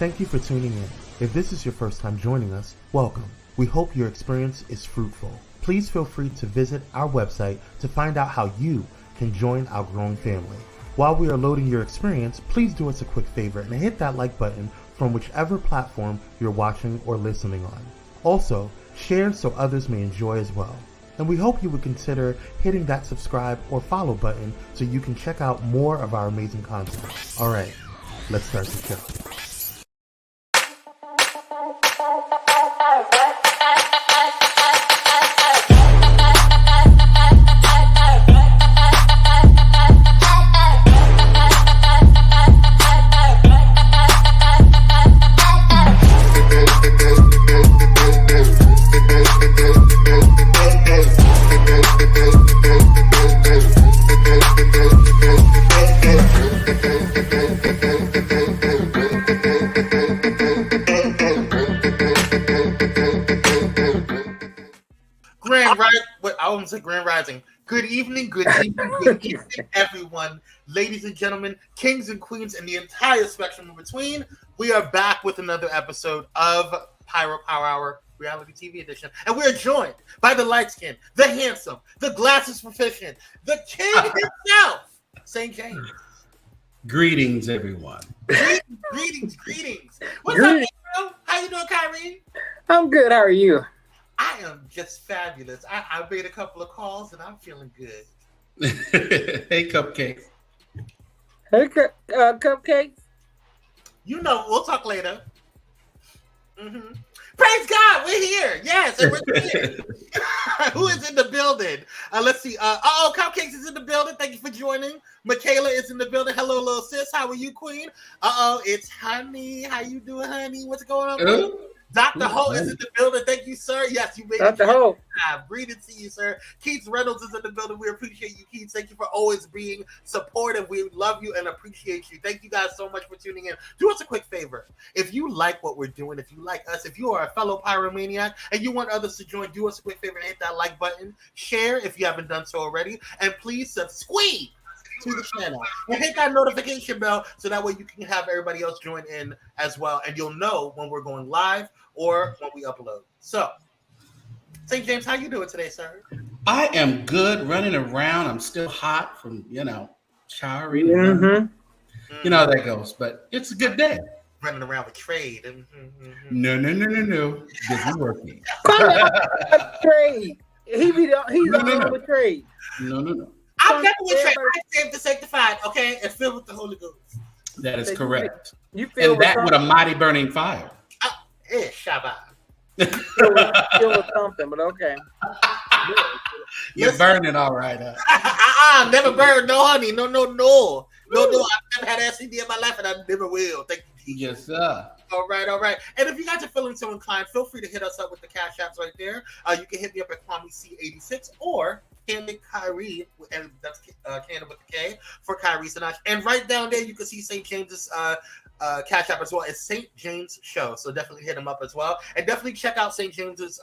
Thank you for tuning in. If this is your first time joining us, welcome. We hope your experience is fruitful. Please feel free to visit our website to find out how you can join our growing family. While we are loading your experience, please do us a quick favor and hit that like button from whichever platform you're watching or listening on. Also, share so others may enjoy as well. And we hope you would consider hitting that subscribe or follow button so you can check out more of our amazing content. All right, let's start the show. Grand Rising. Good evening, everyone. Ladies and gentlemen, kings and queens, and the entire spectrum in between. We are back with another episode of Pyro Power Hour Reality TV Edition. And we are joined by the light skin, the handsome, the glasses proficient, the king himself, St. James. Greetings, everyone. Greetings. What's up, April? How you doing, Kyrie? I'm good. How are you? I am just fabulous. I made a couple of calls and I'm feeling good. Hey, Cupcakes. Hey, Cupcakes. You know, we'll talk later. Mm-hmm. Praise God, we're here. Yes, and we're here. Who is in the building? Let's see. Cupcakes is in the building. Thank you for joining. Michaela is in the building. Hello, little sis. How are you, Queen? It's Honey. How you doing, Honey? What's going on, Queen? Dr. Ho is in the building. Thank you, sir. Yes, you made it. Dr. Ho. Greetings to you, sir. Keith Reynolds is in the building. We appreciate you, Keith. Thank you for always being supportive. We love you and appreciate you. Thank you guys so much for tuning in. Do us a quick favor. If you like what we're doing, if you like us, if you are a fellow pyromaniac and you want others to join, do us a quick favor and hit that like button. Share if you haven't done so already. And please subscribe to the channel and hit that notification bell so that way you can have everybody else join in as well, and you'll know when we're going live or when we upload. So, St. James, how you doing today, sir? I am good, running around. I'm still hot from, showering. Mm-hmm. You know how that goes, but it's a good day. Running around with trade. Mm-hmm. No. Busy working. Trade. He's on with trade. No. I'm never with trade. I saved the sanctified, okay, and filled with the Holy Ghost. That is correct. You feel and that with a mighty burning fire. Shabbat. Still with something, but okay. You're burning all right. Never burned. No, honey. No. I've never had STD in my life, and I never will. Thank you. Yes, sir. All right. And if you guys are feeling so inclined, feel free to hit us up with the cash apps right there. You can hit me up at Kwame C86 or Candy Kyrie, and that's Candy with the K for Kyrie Sinach. And right down there, you can see St. James's cash app as well. It's St. James Show, so definitely hit him up as well. And definitely check out St. James's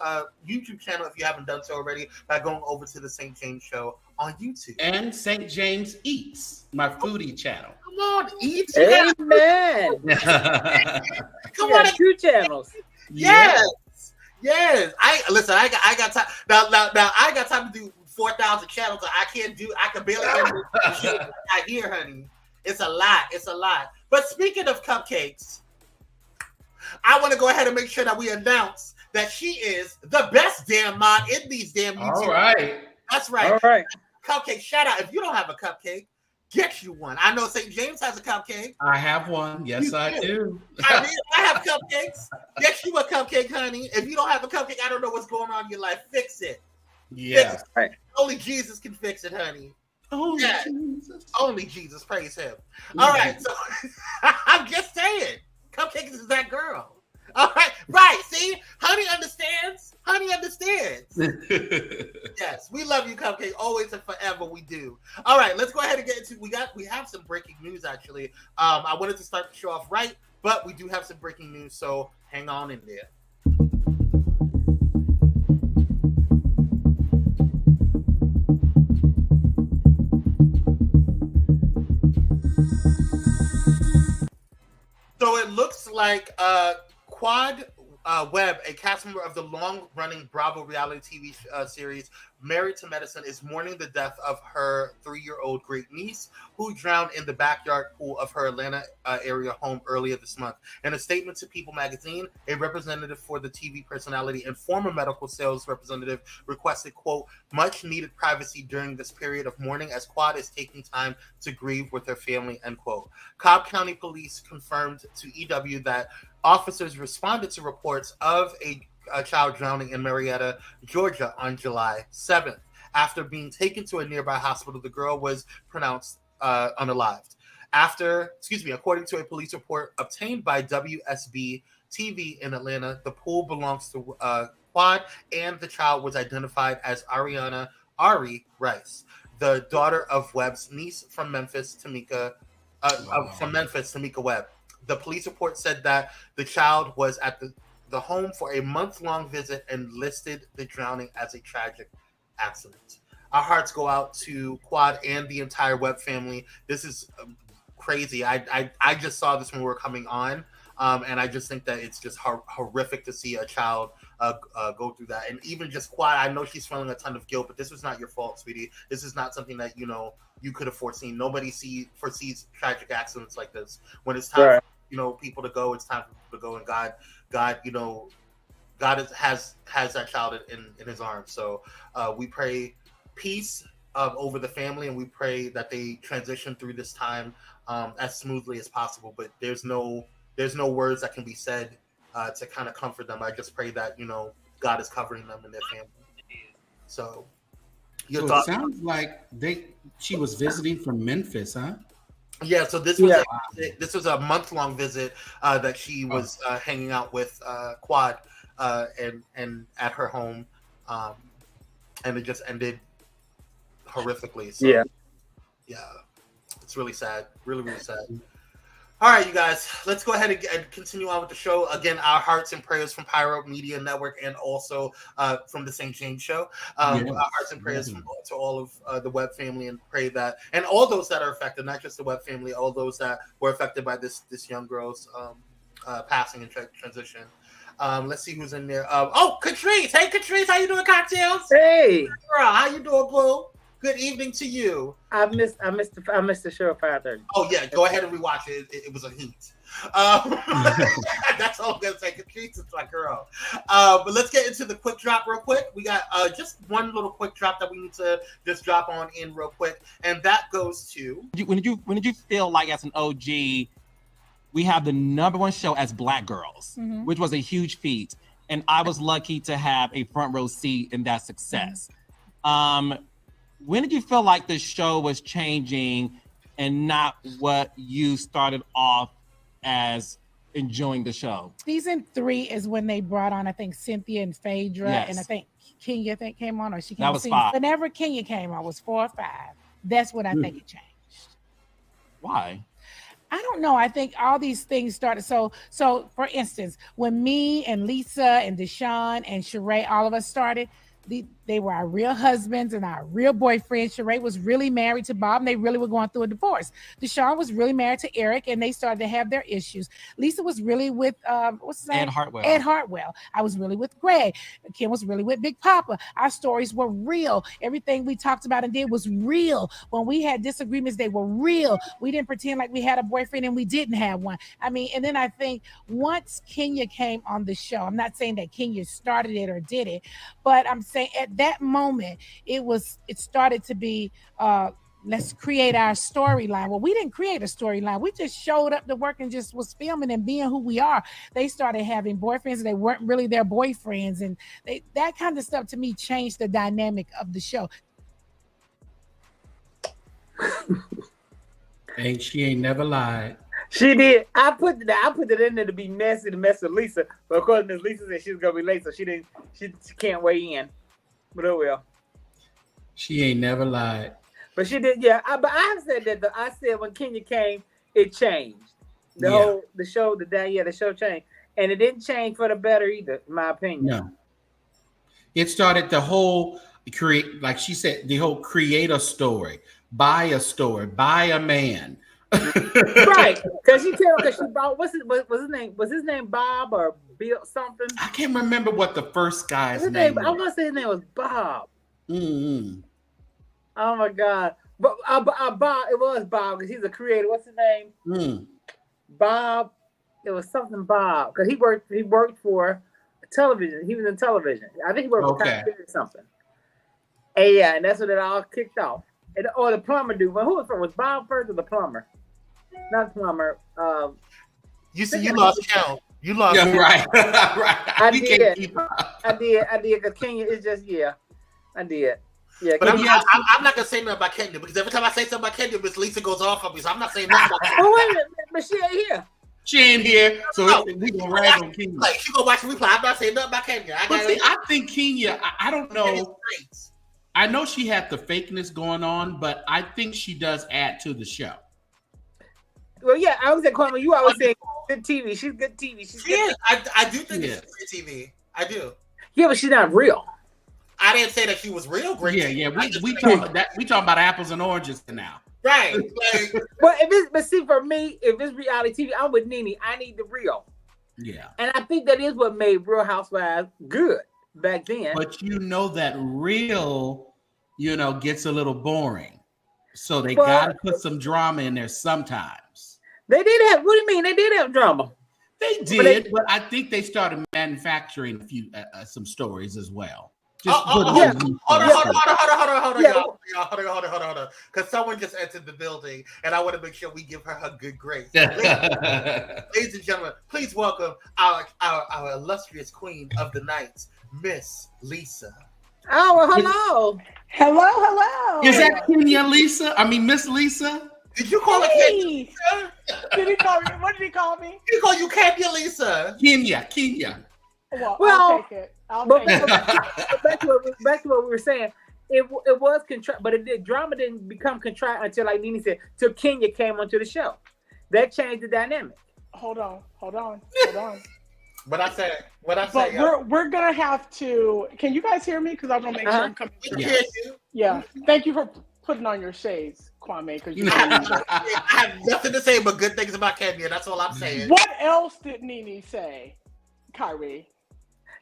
YouTube channel if you haven't done so already by going over to the St. James Show on YouTube. And St. James Eats, my foodie channel. Come on, Eats. Amen. Come on, 2 channels. Yes. I got time. Now I got time to do 4,000 channels. I can barely handle the shit I hear, honey. It's a lot. But speaking of cupcakes, I want to go ahead and make sure that we announce that she is the best damn mod in these damn YouTube. All right. That's right. All right. Cupcake, shout out. If you don't have a cupcake, get you one. I know St. James has a cupcake. I have one. Yes, I do. I have cupcakes. Get you a cupcake, honey. If you don't have a cupcake, I don't know what's going on in your life. Fix it. Yeah. Right. Only Jesus can fix it, honey. Jesus. Only Jesus. Praise him. All right. So I'm just saying. Cupcakes is that girl. All right. Right. See? Honey understands. Yes. We love you, Cupcake. Always and forever we do. All right. Let's go ahead and get into we have some breaking news actually. I wanted to start the show off right, but we do have some breaking news, so hang on in there. So So it looks like Quad Webb, a cast member of the long-running Bravo reality TV series Married to Medicine, is mourning the death of her 3-year-old great niece, who drowned in the backyard pool of her Atlanta area home earlier this month. In a statement to People magazine, a representative for the TV personality and former medical sales representative requested, quote, much-needed privacy during this period of mourning as Quad is taking time to grieve with her family, end quote. Cobb County Police confirmed to EW that officers responded to reports of a child drowning in Marietta, Georgia on July 7th. After being taken to a nearby hospital, the girl was pronounced unalived. According to a police report obtained by WSB TV in Atlanta, the pool belongs to Quad, and the child was identified as Ari Rice, the daughter of Webb's niece from Memphis, Tamika Webb. The police report said that the child was at the home for a month-long visit and listed the drowning as a tragic accident. Our hearts go out to Quad and the entire Webb family. This is crazy. I just saw this when we were coming on, and I just think that it's just horrific to see a child go through that. And even just Quad, I know she's feeling a ton of guilt, but this was not your fault, sweetie. This is not something that, you could have foreseen. Nobody foresees tragic accidents like this. When it's time for, people to go, it's time for people to go, and God, God has that child in his arms. So we pray peace over the family, and we pray that they transition through this time as smoothly as possible. But there's no words that can be said to kind of comfort them. I just pray that God is covering them and their family. So it sounds like she was visiting from Memphis, huh? Yeah, so this was a month-long visit that she was hanging out with Quad and at her home, and it just ended horrifically. So, yeah, it's really sad, really, really sad. All right, you guys, let's go ahead and continue on with the show. Again, our hearts and prayers from Pyro Media Network and also from the St. James Show. Our hearts and prayers to all of the Webb family, and pray that, and all those that are affected, not just the Webb family, all those that were affected by this young girl's passing and transition. Let's see who's in there. Catrice. Hey, Catrice, how you doing, Cocktails? Hey. Girl, how you doing, boo? Good evening to you. I missed the show at 5:30. Oh yeah, go ahead and rewatch it. It was a heat. That's all I'm gonna say. Catrice is my girl. But let's get into the quick drop real quick. We got just one little quick drop that we need to just drop on in real quick, and that goes to when did you feel like as an OG, we have the #1 show as Black Girls, which was a huge feat, and I was lucky to have a front row seat in that success. When did you feel like the show was changing and not what you started off as enjoying the show? Season 3 is when they brought on, I think, Cynthia and Phaedra, and I think Kenya came on, or she came. That was 5. Whenever Kenya came on, was 4 or 5. That's what I think it changed. Why? I don't know. I think all these things started. So for instance, when me and Lisa and Deshaun and Sheree, all of us started, they were our real husbands and our real boyfriends. Sheree was really married to Bob, and they really were going through a divorce. Deshaun was really married to Eric, and they started to have their issues. Lisa was really with what's his name? Ed Hartwell. I was really with Greg. Kim was really with Big Papa. Our stories were real. Everything we talked about and did was real. When we had disagreements, they were real. We didn't pretend like we had a boyfriend and we didn't have one. I mean, and then I think once Kenya came on the show, I'm not saying that Kenya started it or did it, but I'm saying at that moment, it started to be, let's create our storyline. Well, we didn't create a storyline. We just showed up to work and just was filming and being who we are. They started having boyfriends, and they weren't really their boyfriends. And that kind of stuff to me changed the dynamic of the show. She ain't never lied. She did. I put it in there to be messy, to mess with Lisa. But of course, Miss Lisa said she was gonna be late, so she can't weigh in. But oh well. She ain't never lied. But she did, yeah. But I said that. I said when Kenya came, it changed. The show changed, and it didn't change for the better either, in my opinion. No. It started the whole like she said, the whole create a story, buy a man. Right, because she bought was his name Bob or Bill something? I can't remember what the first guy's name was. I want to say his name was Bob. Mm-hmm. Oh my God! But Bob, it was Bob because he's a creator. What's his name? Bob. It was something Bob because he worked for television. He was in television. I think he worked for or something. And yeah, and that's what it all kicked off. Or the plumber dude. Well, who was first? Was Bob first or the plumber? Not the plumber. You see, you lost count. You lost. Yeah, right. Right. I did. Cause Kenya is just I did. Yeah, but I'm not gonna say nothing about Kenya because every time I say something about Kenya, Miss Lisa goes off on me. So I'm not saying nothing about Kenya. Oh wait a minute, but she ain't here. She ain't here, so we gonna rag on Kenya. Like she gonna watch the replay. I'm not saying nothing about Kenya. I think Kenya. I don't know. I know she had the fakeness going on, but I think she does add to the show. Well, yeah, I was at Kwame. You always say good TV. She's good TV. She's good. I do think it's good TV. I do. Yeah, but she's not real. I didn't say that she was real great. Yeah. We talking about apples and oranges now. Right. Like, but see, for me, if it's reality TV, I'm with Nene. I need the real. Yeah. And I think that is what made Real Housewives good back then. But that real, gets a little boring. So they gotta put some drama in there sometimes. They did have. What do you mean? They did have drama. They did, but I think they started manufacturing a few some stories as well. Hold on. Because someone just entered the building, and I want to make sure we give her her good grace. Ladies and gentlemen, please welcome our illustrious queen of the night, Miss Lisa. Oh, well, hello. Is that Kenya Lisa? I mean, Miss Lisa? Did you call her Kenya Lisa? Did he call me? What did he call me? He called you Kenya Lisa. Kenya. Well, I'll take it. Back to what we were saying. It was but drama didn't become contrite until, like Nene said, till Kenya came onto the show. That changed the dynamic. Hold on. What I say? But we're gonna have to. Can you guys hear me? Because I want to make sure I'm coming through. Yeah. Thank you for putting on your shades, Kwame. Because I have nothing to say but good things about Kenya. That's all I'm saying. What else did Nene say, Kyrie?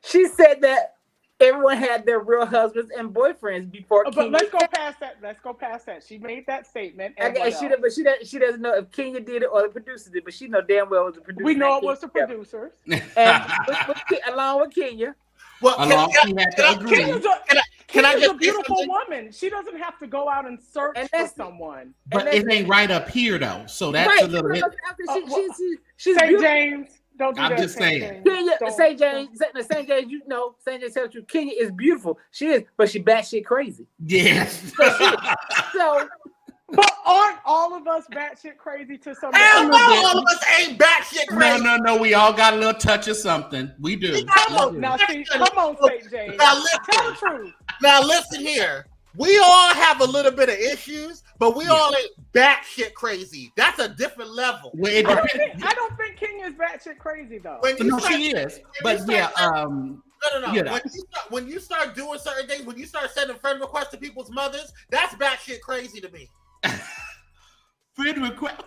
She said that everyone had their real husbands and boyfriends before. But let's go past that. She made that statement. She doesn't know if Kenya did it or the producers did, but she know damn well it was the producers. We know it was the producers. And along with Kenya. Well, Kenya's a beautiful woman. She doesn't have to go out and search for someone. But it ain't right up here though. So that's a little bit. She's St. James. Don't do I'm that. just saying. Kenya, St. James, St. James, St. James tells you Kenya is beautiful. She is, but she batshit crazy. Yes. So, but aren't all of us batshit crazy to some extent? Hell no, all of us ain't batshit crazy. No. We all got a little touch of something. We do. Come on, St. James. Now listen. Tell the truth. Now listen here. We all have a little bit of issues, but we all ain't batshit crazy. That's a different level. I don't think Kenya is batshit crazy though. She is. But yeah, No. When you start doing certain things, when you start sending friend requests to people's mothers, that's batshit crazy to me. Friend request.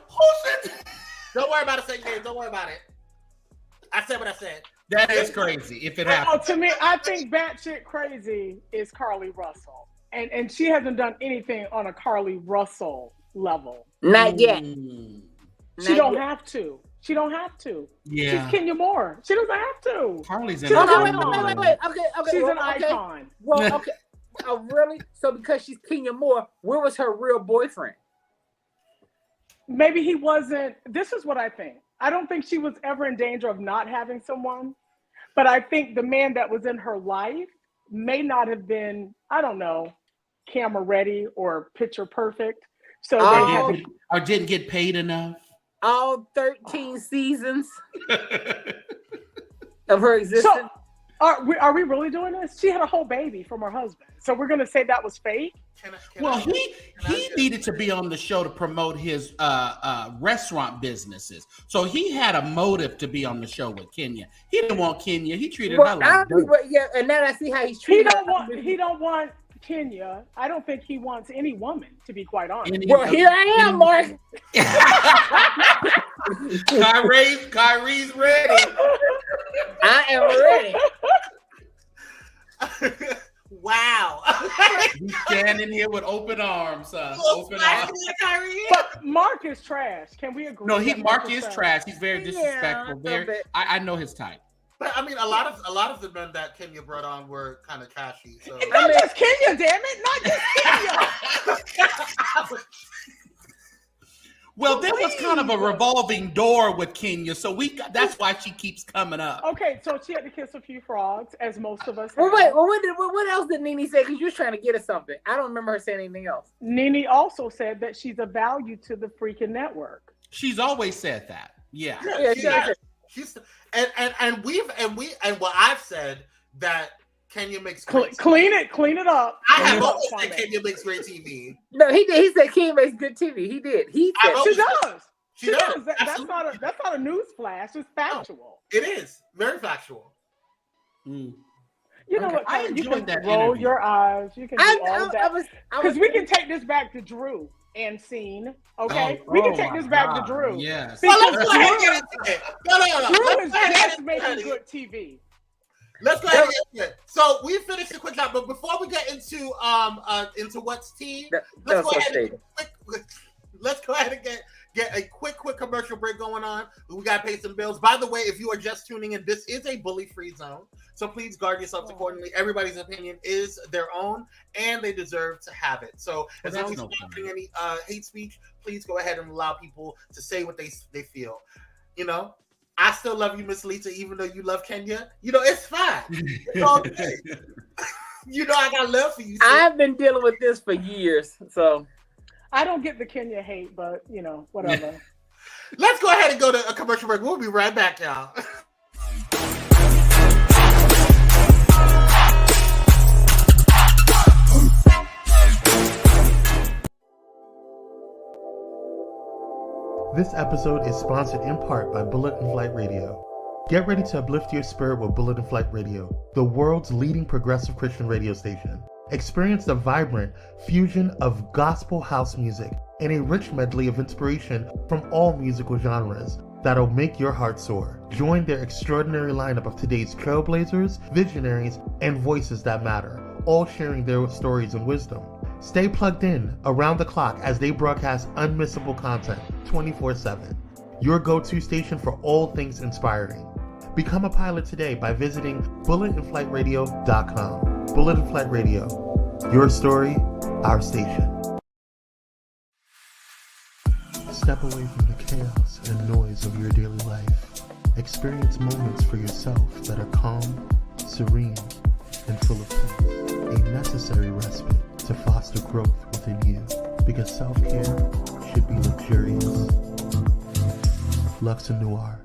Don't worry about it, St. James. Don't worry about it. I said what I said. That is crazy. If it happens. To me, I think batshit crazy is Carly Russell. And she hasn't done anything on a Carly Russell level. Not yet. She don't have to. Yeah. She's Kenya Moore. She doesn't have to. Carly's an icon. Wait. Okay. She's an icon. Well, okay. Really? So because she's Kenya Moore, where was her real boyfriend? Maybe he wasn't. This is what I think. I don't think she was ever in danger of not having someone. But I think the man that was in her life may not have been, I don't know, camera ready or picture perfect. So or didn't get paid enough. All 13 seasons of her existence. So, are we really doing this? She had a whole baby from her husband. So we're going to say that was fake? He needed to be on the show to promote his restaurant businesses. So he had a motive to be on the show with Kenya. He didn't want Kenya. He treated her like and then I see how he's treated. He don't want Kenya, I don't think he wants any woman, to be quite honest. Well, here I am, Mark. Kyrie's ready. I am ready. Wow. He's standing here with open arms. Open arms. But Mark is trash. Can we agree? No, Mark is trash. He's very disrespectful. I know his type. But I mean, a lot of the men that Kenya brought on were kind of trashy. So not just Kenya, damn it, not just Kenya. Well, there was kind of a revolving door with Kenya, so that's why she keeps coming up. Okay, so she had to kiss a few frogs, as most of us have. Well, wait, what else did Nene say? Because you was trying to get us something. I don't remember her saying anything else. Nene also said that she's a value to the freaking network. She's always said that. Yeah. She's what I've said that Kenya makes clean it up. I have always said Kenya makes great TV. No, he did. He said Kenya makes good TV. He did. He said she does. She does. That's not a news flash. It's factual. No, it is very factual. You know what? I you enjoyed can that roll interview. your eyes. You can do all that. Because we can take this back to Drew and Scene. Okay, we can take this back to Drew. Yes. Well, let's go ahead and get into it. No. Drew is just making good TV. Let's go ahead and get into it. So we finished the quick out, but before we get into what's tea, let's go ahead and get a quick commercial break going on. We got to pay some bills. By the way, if you are just tuning in, this is a bully-free zone, so please guard yourselves accordingly. Everybody's opinion is their own, and they deserve to have it. So as long as you're not doing any hate speech, please go ahead and allow people to say what they feel. You know, I still love you, Miss Lisa, even though you love Kenya. You know, it's fine. It's all good. You know, I got love for you. I've been dealing with this for years, so I don't get the Kenya hate, but you know, whatever. Let's go ahead and go to a commercial break. We'll be right back, y'all. This episode is sponsored in part by Bullet and Flight Radio. Get ready to uplift your spirit with Bullet and Flight Radio, the world's leading progressive Christian radio station. Experience the vibrant fusion of gospel house music and a rich medley of inspiration from all musical genres that'll make your heart soar. Join their extraordinary lineup of today's trailblazers, visionaries, and voices that matter, all sharing their stories and wisdom. Stay plugged in around the clock as they broadcast unmissable content 24/7. Your go-to station for all things inspiring. Become a pilot today by visiting bulletandflightradio.com. Bullet and Flight Radio. Your story, our station. Step away from the chaos and noise of your daily life. Experience moments for yourself that are calm, serene, and full of peace. A necessary respite to foster growth within you, because self-care should be luxurious. Luxor Noir.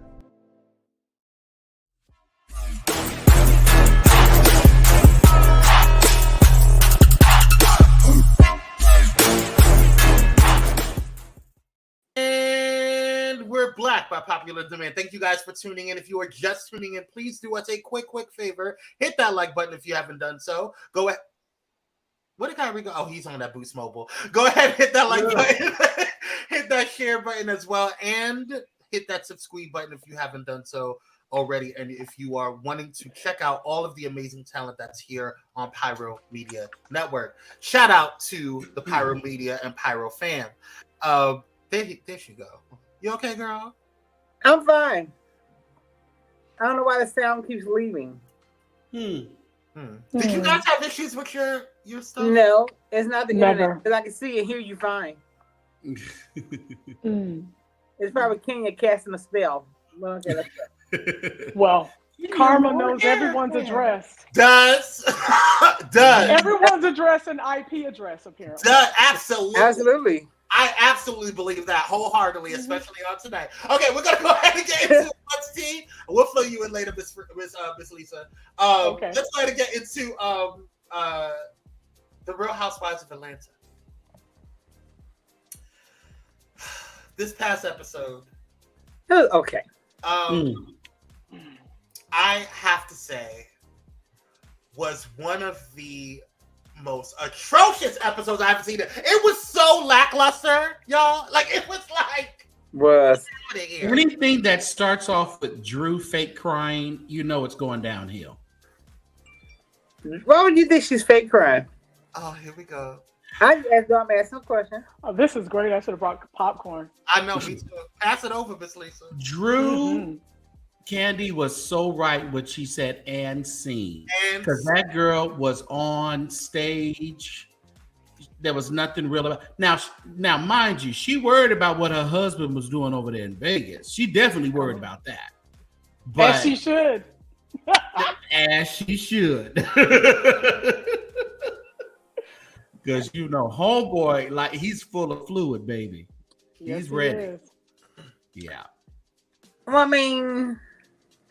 And we're back by popular demand. Thank you guys for tuning in. If you are just tuning in, please do us a quick favor. Hit that like button if you haven't done so. Go ahead. Where did Kyrie go? Oh, he's on that Boost Mobile. Go ahead, hit that like button, hit that share button as well, and hit that subscribe button if you haven't done so already. And if you are wanting to check out all of the amazing talent that's here on Pyro Media Network, shout out to the Pyro Media and Pyro fam. There she go. You okay, girl? I'm fine. I don't know why the sound keeps leaving. Did you guys have issues with your stuff? No, it's not the internet, because I can see and hear you fine. It's probably Kenya casting a spell. Well, Karma knows everyone's address. Does. Everyone's address and IP address, apparently. Does. Absolutely. I absolutely believe that wholeheartedly, especially on tonight. Okay, we're gonna go ahead and get into what's tea. We'll fill you in later, Miss Lisa. Okay. Let's go ahead and get into the Real Housewives of Atlanta. This past episode. Okay. I have to say, was one of the most atrocious episodes I've seen. It was so lackluster, y'all. Like it was like anything that starts off with Drew fake crying, you know it's going downhill. Why would you think she's fake crying? Oh, here we go. I'm asking some question. Oh, this is great. I should have brought popcorn. I know, me too. Pass it over, Miss Lisa. Drew Candy was so right what she said and scene. Because that girl was on stage. There was nothing real about now, mind you, she worried about what her husband was doing over there in Vegas. She definitely worried about that. But as she should. As she should. Because you know, homeboy, like he's full of fluid, baby. Yes, he's ready. Is. Yeah. Well, I mean,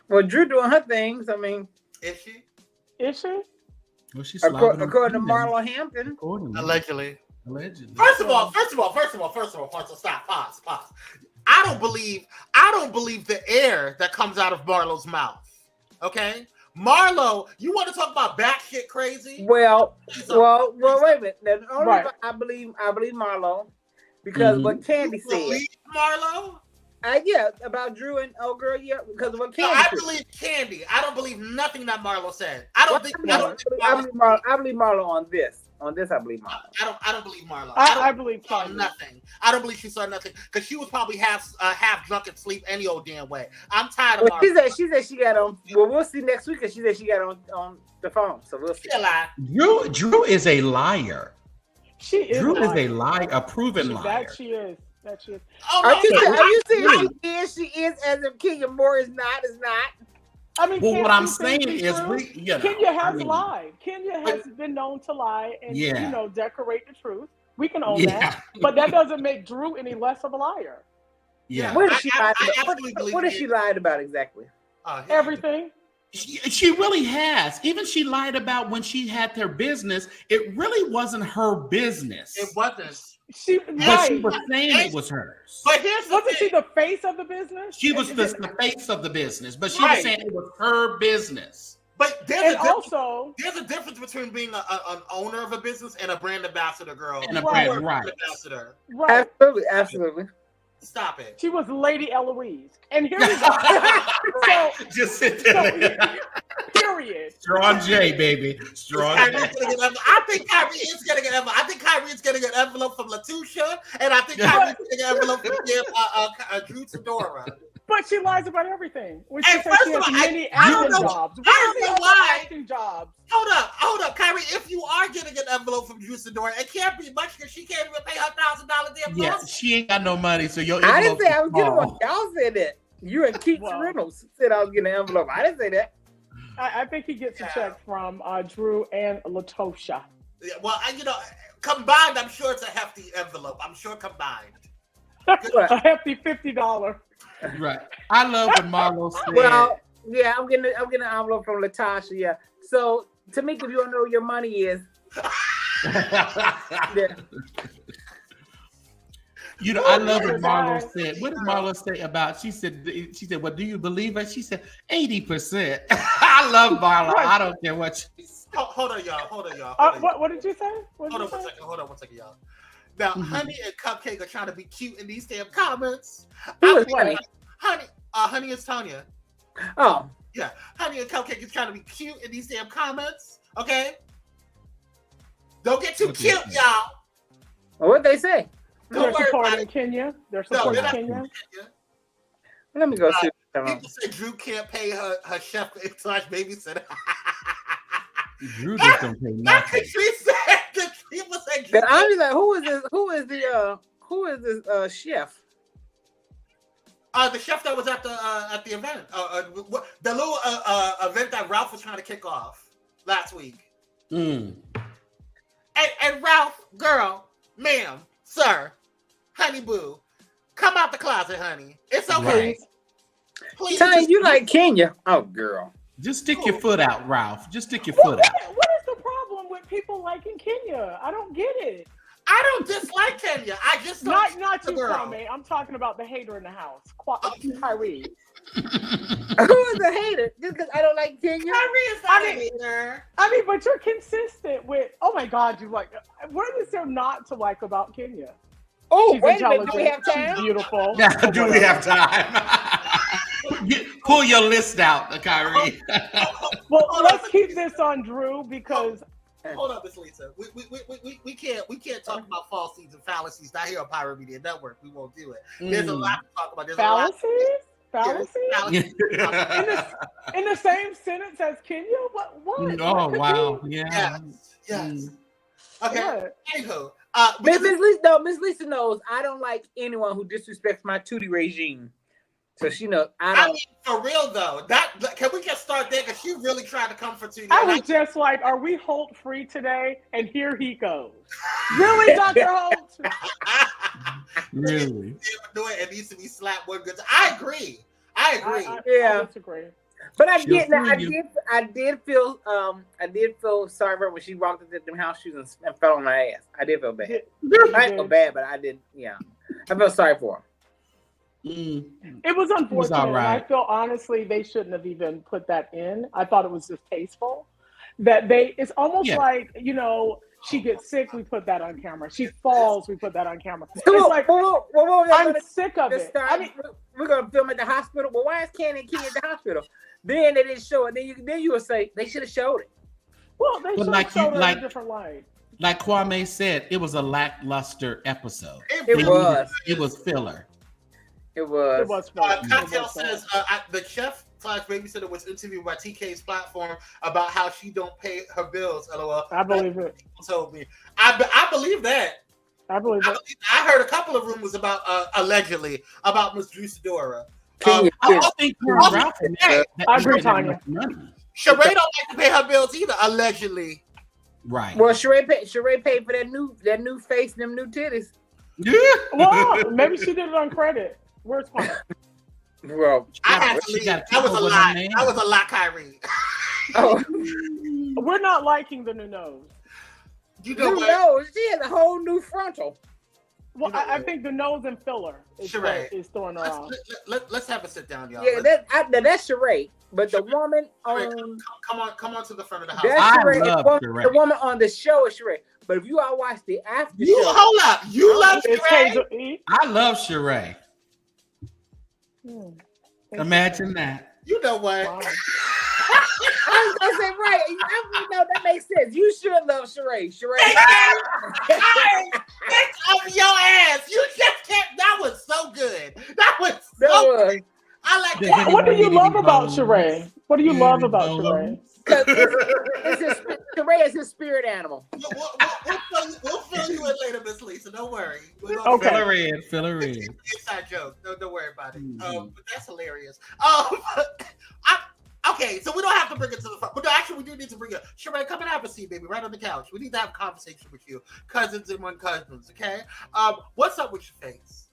Drew doing her things. I mean, is she? Is she? Well, she's according to Marlo Hampton. Allegedly. First of all, stop. Pause. I don't believe the air that comes out of Marlo's mouth. Okay? Marlo, you want to talk about batshit crazy? Well, wait a minute. The only reason I believe Marlo because what Candy said. Believe Marlo? Yeah, about Drew and girl, yeah, because of what Candy said. I believe Candy. I don't believe nothing that Marlo said. I believe Marlo on this. On this, I believe Marlo. I don't believe Marlo. I believe Candy. Nothing. I don't believe she saw nothing because she was probably half drunk and asleep any old damn way. I'm tired of Marlo. She said she got on. Well, we'll see next week. Cause she said she got on the phone, so we'll see. Drew is a liar. She is. Drew is a liar, a proven liar. That she is. Oh, are you saying she is as if Kenya Moore is not? I mean, well, what I'm saying is, Kenya has lied. Kenya has been known to lie and decorate the truth. We can own that, but that doesn't make Drew any less of a liar. Yeah, what did she lied about exactly? Everything. She really has. Even she lied about when she had her business. It really wasn't her business. It wasn't. She was saying it was hers. But wasn't she the face of the business? She was the face of the business, but she was saying it was her business. But there's a difference between being an owner of a business and a brand ambassador, girl. And a brand ambassador. Right. Absolutely. Stop it. She was Lady Eloise. And here we go. Just sit there. Period. Strong J, baby. Strong J. I think Kyrie is getting an envelope. I think Kyrie is getting an envelope from Latusha, and I think Kyrie is getting an envelope from Drew Tedora. But she lies about everything. When she says she has many acting jobs. I don't know why. Acting jobs. Hold up, Kyrie. If you are getting an envelope from Drew Tedora, it can't be much because she can't even pay her $1,000 damn Yeah, cost. she ain't got no money, so your I didn't say I was getting one. Y'all said that. You and Keith Reynolds said I was getting an envelope. I didn't say that. I think he gets a check from Drew and Latosha. Yeah, well, combined, I'm sure it's a hefty envelope. I'm sure combined. A hefty $50. Right. I love when Marlo said. Well, yeah, I'm getting an envelope from Latasha. Yeah. So, Tamika, if you don't know where your money is. I love what Marlo said. What did Marlo say about? She said, "Well, do you believe her?" She said, 80%. I love Marlo. I don't care what she said. Hold on, y'all. What did you say? Hold on one second, y'all. Now, Honey and Cupcake are trying to be cute in these damn comments. Honey is Tanya. Oh. Yeah. Honey and Cupcake is trying to be cute in these damn comments. Okay? Don't get too cute, y'all. Well, what'd they say? They're supporting Kenya. They're supporting Kenya. Let me go see. People say Drew can't pay her chef / babysitter. Drew just don't pay nothing. People say Drew. But I'm just like, who is this chef? The chef that was at the event, the little event that Ralph was trying to kick off last week. And Ralph, girl, ma'am, sir, honey boo, come out the closet, honey. It's okay. Please. Tanya, you like Kenya? Oh, girl. Just stick your foot out, Ralph. Just stick your foot out. What is the problem with people liking Kenya? I don't get it. I don't dislike Kenya. I just don't not you, Kwame. I'm talking about the hater in the house, Kyrie. Who's a hater? Just because I don't like Kenya? Kyrie is not a hater. I mean, but you're consistent with. Oh my God, you like. What is there not to like about Kenya? Oh, She's wait a minute. Do we have time? She's beautiful. Yeah, do we have time? Pull your list out, Kyrie. Well, let's keep this on Drew because. Hold up, Miss Lisa. We can't talk about falsities and fallacies not here on Pyromedia Network. We won't do it. There's a lot to talk about. There's fallacies? Fallacies? in the same sentence as Kenya? What? Oh wow! Yeah. Yes. Okay. Anywho, Miss Lisa knows I don't like anyone who disrespects my Tootie regime. So she knows I mean, for real though, can we just start there? Because she really tried to come for Tootie. I was just like, are we Holt free today? And here he goes. Really, Dr. Holt? Really? It needs to be slapped one good time. I agree. I disagree. But I did feel sorry for her when she walked into the house shoes and fell on her ass. I did feel bad. I didn't feel bad, but I did. Yeah, I felt sorry for her. It was unfortunate. It was all right. I feel honestly they shouldn't have even put that in. I thought it was distasteful. It's almost like, you know, she gets sick, we put that on camera. She falls, we put that on camera. It's like I'm sick of it. I mean, we're gonna film at the hospital. Well, why is Candy and Key at the hospital? Then they didn't show it. Then you would say they should have showed it. Well, they should have showed it in a different light. Like Kwame said, it was a lackluster episode. It was filler. It was. Cocktail says the chef / babysitter was interviewed by TK's platform about how she don't pay her bills. LOL. I believe it. People told me. I believe that. I believe it. I heard a couple of rumors about allegedly about Miss Drew Sidora. I think I agree, Tanya. Sheree don't like to pay her bills either. Allegedly. Right. Well, Sheree paid for that new face and them new titties. Yeah. Well, maybe she did it on credit. Where's Kwame? Well, that was a lot. That was a lot, Kyrie. Oh. We're not liking the new nose. You know what? Nose. She has a whole new frontal. Well, I think the nose and filler is throwing her off. Let's have a sit down, y'all. Yeah, that's Sheree. But the woman on come on to the front of the house. That's Sheree. The woman on the show is Sheree. But if you all watch the after show, hold up. You love Sheree? I love Sheree. Imagine that. You know what? Wow. I was gonna say right. You know that makes sense. You should love Sheree. Think of your ass. You just can't. That was so good. That was so good. I like that. What do you love about Sheree? What do you love about Sheree? Sheree is his spirit animal. We'll fill you in later, Miss Lisa. Don't worry. Okay. Fill her in. Inside joke. Don't worry about it. But that's hilarious. Okay, so we don't have to bring it to the front. But no, actually, we do need to bring it. Sheree, come and have a seat, baby, right on the couch. We need to have a conversation with you. Cousins and one cousins, okay? What's up with your face?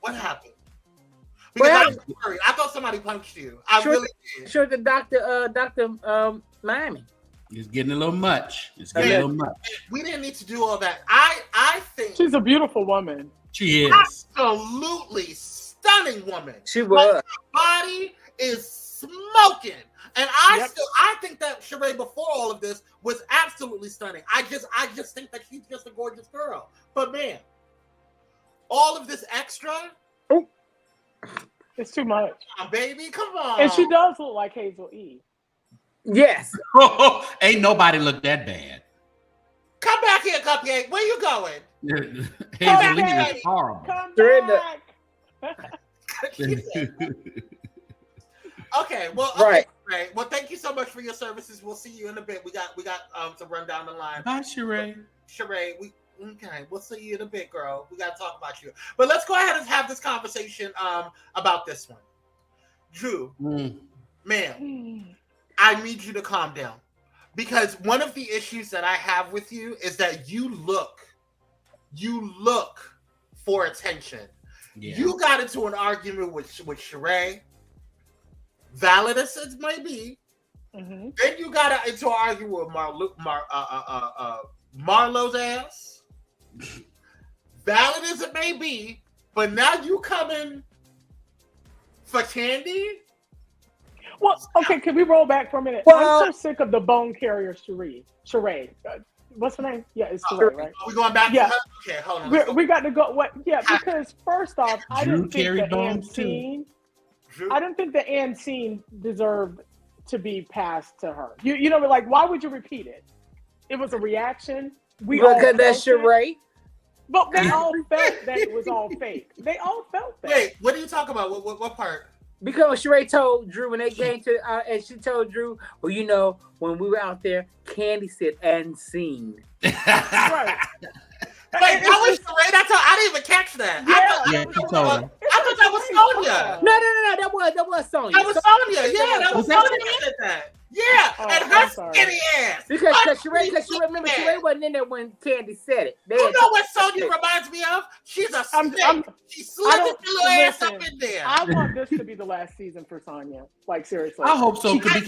What happened? Because I was worried. I thought somebody punched you. I really did. Sure, the Dr. Miami. It's getting a little much. We didn't need to do all that. I think she's a beautiful woman. She is. Absolutely stunning woman. She was. Her body is smoking. And I think that Sheree before all of this was absolutely stunning. I just think that she's just a gorgeous girl. But man, all of this extra. It's too much. Baby, come on. And she does look like Hazel E. Yes. Ain't nobody look that bad. Come back here, Cupcake. Where you going? Hazel E is horrible. Come back. Okay, well, right. Well, thank you so much for your services. We'll see you in a bit. We got to run down the line. Bye, Sheree. We'll see you in a bit, girl. We got to talk about you. But let's go ahead and have this conversation about this one. Drew, man, I need you to calm down. Because one of the issues that I have with you is that you look for attention. Yeah. You got into an argument with Sheree, valid as it may be. Mm-hmm. Then you got into an argument with Marlo's ass. Valid as it may be, but now you coming For Candy? Well, okay, can we roll back for a minute? Well, I'm so sick of the bone carrier Sheree. What's her name? Yeah, it's Sheree, right? Are we going back to her? Okay, hold on. We got to go. What? Yeah, because first off, I didn't think carried the bones Anne scene. I didn't think the Anne scene deserved to be passed to her. You know, like, why would you repeat it? It was a reaction. Because that's Sheree. But they all felt that it was all fake. They all felt that. Wait, what are you talking about? What part? Because Sheree told Drew when they came to, and she told Drew, well, you know, when we were out there, Candy said unseen. Right. Wait, that was Sheree? I didn't even catch that. Yeah, she told her. I thought that was Sonya. No, that was Sonya. That was Sonya. Yeah, that was Sonya that said that. Yeah, and her skinny ass. Because Sheree, remember, Sheree wasn't in there when Candy said it. You know what Sonya reminds me of? She's a snake. She slid her little ass up in there. I want this to be the last season for Sonya. Like, seriously. I hope so, because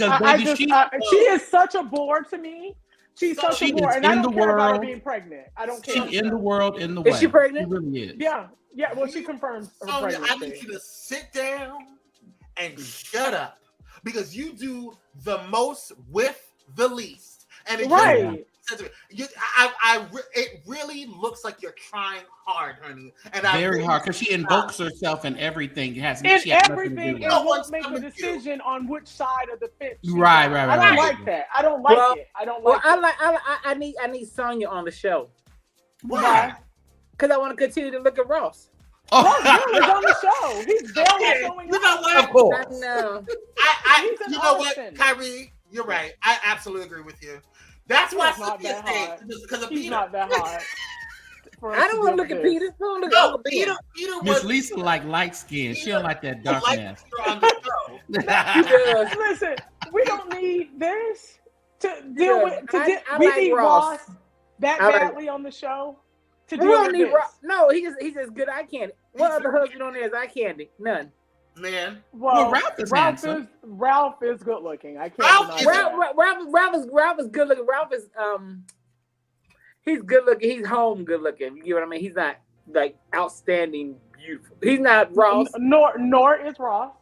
she is such a bore to me. She's such a bore, and I don't care about her being pregnant. I don't care. She's in the world, in the way. Is she pregnant? She really is. Yeah. Well, she confirms her pregnancy. I need you to sit down and shut up, because you do the most with the least. And it it really looks like you're trying hard, honey. And very hard, because she invokes herself in everything. Everything, and won't make a decision on which side of the fence. Right. I don't like that. I don't like it. I don't like it. I need Sonya on the show. Why? Because I want to continue to look at Ross. Ross is on the show. He's barely showing up. You know what? Of course. I know. You know what, Kyrie? You're right. I absolutely agree with you. That's why Sophia's saying, because of Peter. He's not that hard. I don't want to look at Peter. No, Peter Miss Lisa like light skin. She don't like that dark ass. Listen, we don't need this to deal with. We need Ross that badly on the show. We don't need Ross. No, he's as good eye candy. What other husband on there is eye candy? None. Man. Well, Ralph is good looking. I can't deny Ralph is good looking. Ralph is he's good looking. He's home good looking. You know what I mean? He's not like outstanding beautiful. He's not Ross. Nor is Ross.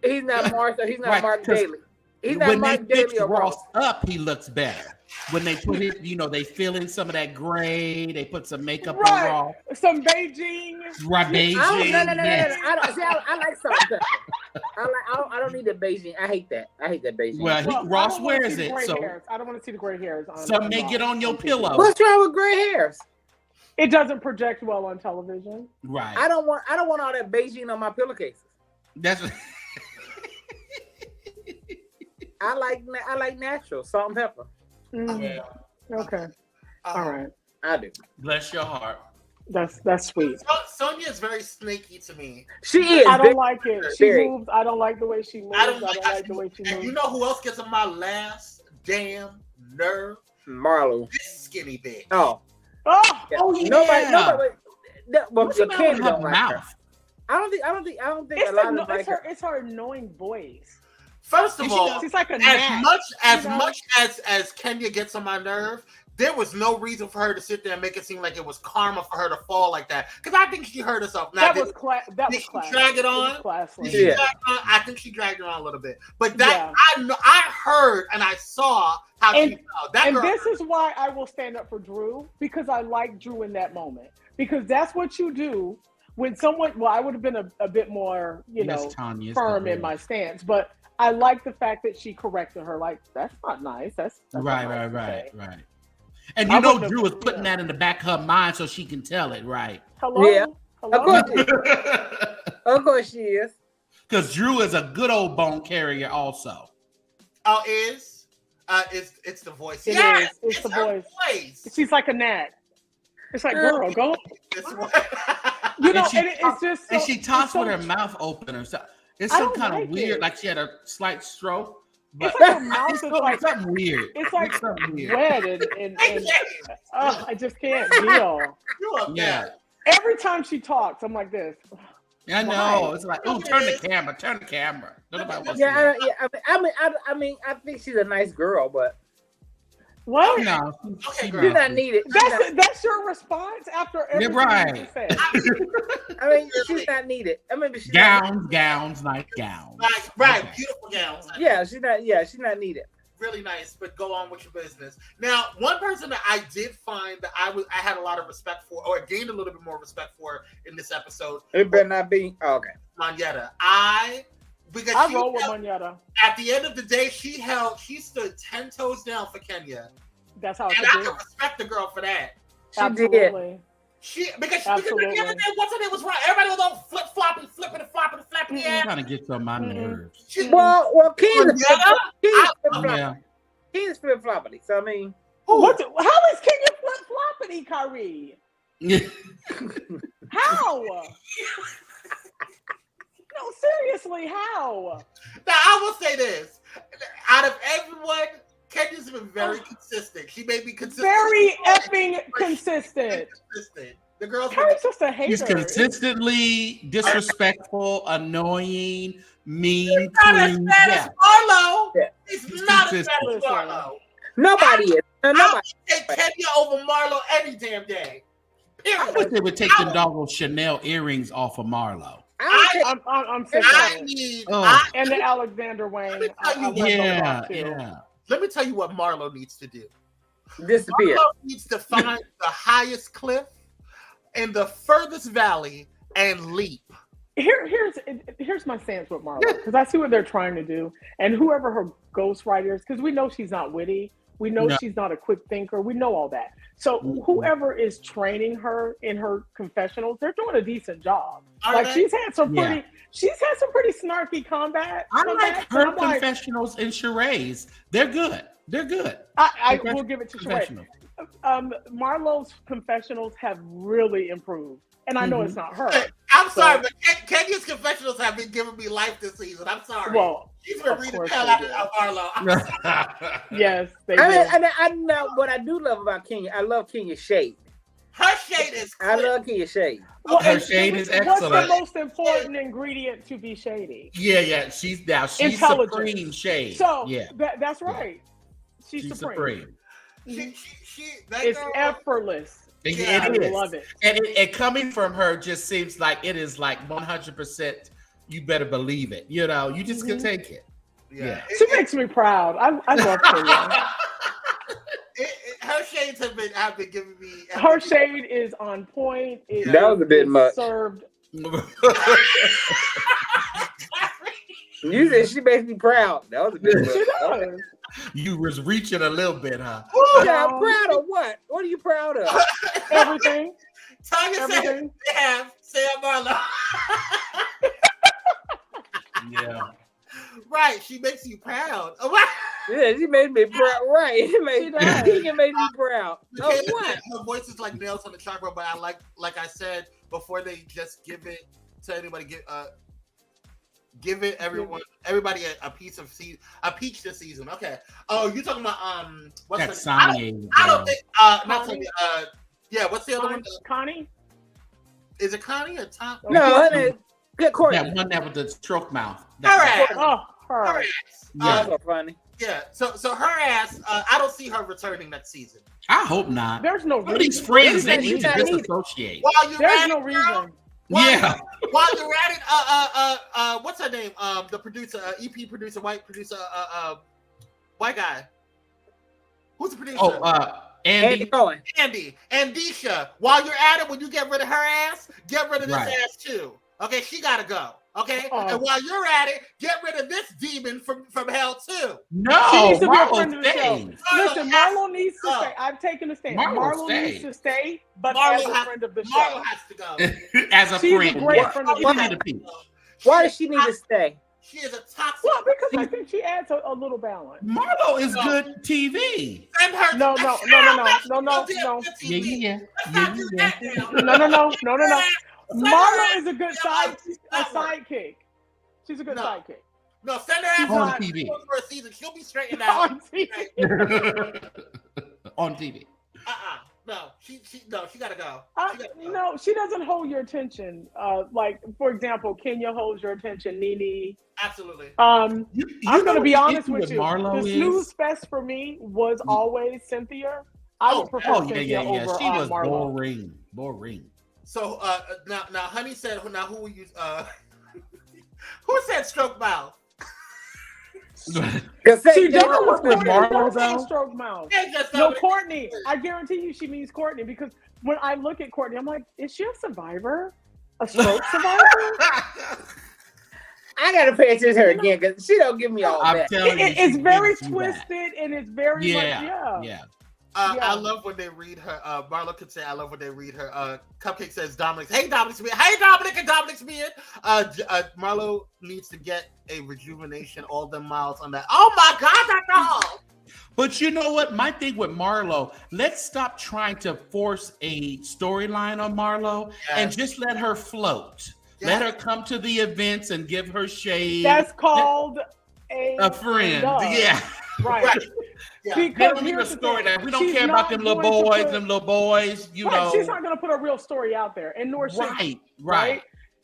He's not Martha. He's not Mark Daly. He's not when Mark they Daly fix or Ross up, he looks better. When they put it, they fill in some of that gray. They put some makeup on Ross. Some Beijing. Right, Beijing. No. I like salt and pepper. I don't need the Beijing. I hate that. Beijing. Well, Ross wears it, so I don't want to see the gray hairs. Some may get on your pillow. What's wrong with gray hairs? It doesn't project well on television. Right. I don't want all that Beijing on my pillowcases. That's. I like natural salt and pepper. Yeah. Okay. All right. I do. Bless your heart. That's sweet. Sonya is very snaky to me. She is. I don't like it. She moves. I don't like the way she moves. I don't like the way she moves. And you know who else gets on my last damn nerve? Marlo. This skinny bitch. Oh. Yeah. Nobody. What's the matter with her mouth? I don't think a lot of them it's her annoying voice. First of all, she's like as much as Kenya gets on my nerve, there was no reason for her to sit there and make it seem like it was karma for her to fall like that. Because I think she hurt herself. Now, that was class. Drag it on. I think she dragged it on a little bit. But I heard and I saw how she felt. This is why I will stand up for Drew, because I like Drew in that moment. Because that's what you do when someone. Well, I would have been a bit more, firm in my stance, but I like the fact that she corrected her. Like, that's not nice. That's right. And Drew was putting that in the back of her mind so she can tell it, right? Hello? Yeah. Hello? Of course she is. Because Drew is a good old bone carrier also. Oh, it's the voice. It's the voice. She's like a gnat. It's like, girl, go. It's just so, and she talks with her mouth open or something. It's some kind of weird, like she had a slight stroke. But it's like her mouth is like something weird. It's like something red and I just can't deal. Yeah. Every time she talks, I'm like this. I know. It's like, oh, turn the camera. I think she's a nice girl, but What? No, Okay, She's not needed. That's your response after everything right. you said. I mean, she's not needed. I mean, she's gowns, nice gowns. Right, Okay. beautiful gowns. Yeah, she's not. Yeah, she's not needed. Really nice, but go on with your business. Now, one person that I did find that I had a lot of respect for, or gained a little bit more respect for in this episode. It better not be. Oh, okay. Monyetta. Because I roll with Monyetta. At the end of the day, she stood 10 toes down for Kenya. That's how and I can respect the girl for that. She did. Because the other day, what's her name was right. Everybody was all flipping and flopping. I'm trying to get on my nerves. Well, King's flip floppity. So I mean, how is Kenya flip floppity, Kyrie? How? No, seriously, how? Now I will say this: out of everyone, Kenya's been very consistent. She may be consistent. Very effing consistent. The girl's just a hater. He's consistently disrespectful, annoying, mean. He's not as bad as Marlo. Yeah. He's not as bad as Marlo. Nobody is. Nobody. I would take Kenya over Marlo any damn day. Period. I wish they would take them doggone Chanel earrings off of Marlo. I'm sick of it. And the Alexander Wayne. Let me tell you what Marlo needs to do. Disappear. Marlo needs to find the highest cliff in the furthest valley and leap. Here's my stance with Marlo, because I see what they're trying to do, and whoever her ghostwriter is, because we know she's not witty, we know she's not a quick thinker, we know all that. So whoever is training her in her confessionals, they're doing a decent job. She's had some pretty snarky combat. I like her confessionals and charades. They're good. I will give it to Sheree. Marlo's confessionals have really improved. And I know it's not her. I'm sorry, but Kenya's confessionals have been giving me life this season. I'm sorry. Well, she's been reading the hell out of Marlo. Yes, I know what I do love about Kenya. I love Kenya's shade. Her shade is clear. I love Kenya's shade. Her shade is excellent. What's the most important ingredient to be shady? Yeah. She's supreme shade. So that's right. She's supreme. It's effortless. I love it. And coming from her just seems like it is like 100%. You better believe it. You know, you just can take it. Yeah. She makes me proud. I love her. Her shades have been giving me. Her shade is on point. That was a bit much. Served. You said she makes me proud. That was a bit much. She does. You was reaching a little bit, huh? Yeah, I'm proud of what? What are you proud of? Everything. Tanya said they have Sam Marlo. Yeah. Right, she makes you proud. Yeah, she made me proud. Right, she can make me proud. Oh, what? Her voice is like nails on the chalkboard, but I like I said before, they just give it to anybody. Give it everybody a piece this season. Okay. Oh, you talking about what's her name? I don't think not Sonya, what's the other one? Connie? Is it Connie or Tom? No, good Courtney. That one that with the stroke mouth. Her ass. Her ass. Yeah. Funny. Yeah. So her ass, I don't see her returning next season. I hope not. There's no reason. These friends that need to disassociate. There's no reason. While you're at it, what's her name? The producer, EP producer, white producer, white guy. Who's the producer? Oh, Andy Cohen. Andy. Andisha. While you're at it, when you get rid of her ass, get rid of this ass too. Okay, she gotta go. Okay, and while you're at it, get rid of this demon from hell too. No, she needs to be a friend of the show. Marlo Listen, Marlo needs to stay. I've taken a stand. Marlo needs to stay, but as a friend of the show. Marlo has to go. As a She's friend. A great friend of the show. Why does she need to stay? She is a toxic. Well, because I think she adds a little balance. Marlo is good TV. Send her. No. No. Marlo is a good sidekick. She's a good sidekick. No, send her ass on TV for a season. She'll be straightened out on TV. She gotta go. No, she doesn't hold your attention. Like for example, Kenya holds your attention. Nene. Absolutely. I'm gonna be honest with you. Marlo the snooze fest for me was always Cynthia. I would prefer Cynthia over She was Marlo. boring. So now Honey said, now who will you who said stroke mouth? She doesn't look Marlo though. Stroke mouth. No, Courtney. I guarantee you, she means Courtney because when I look at Courtney, I'm like, is she a survivor? A stroke survivor? I gotta pay attention to her again because she don't give me all that. It's very twisted and it's very much. I love when they read her. Marlo could say, I love when they read her. Cupcake says, Dominic, hey, Dominic's being. Hey, Dominic and Dominic's being. Marlo needs to get a rejuvenation, all them miles on that. Oh my God, that dog. But you know what? My thing with Marlo, let's stop trying to force a storyline on Marlo and just let her float. Yes. Let her come to the events and give her shade. That's called a friend. Yeah. Right. Yeah. Because here's the story that we don't care about them little boys, you know. She's not going to put a real story out there, and nor should she. Right.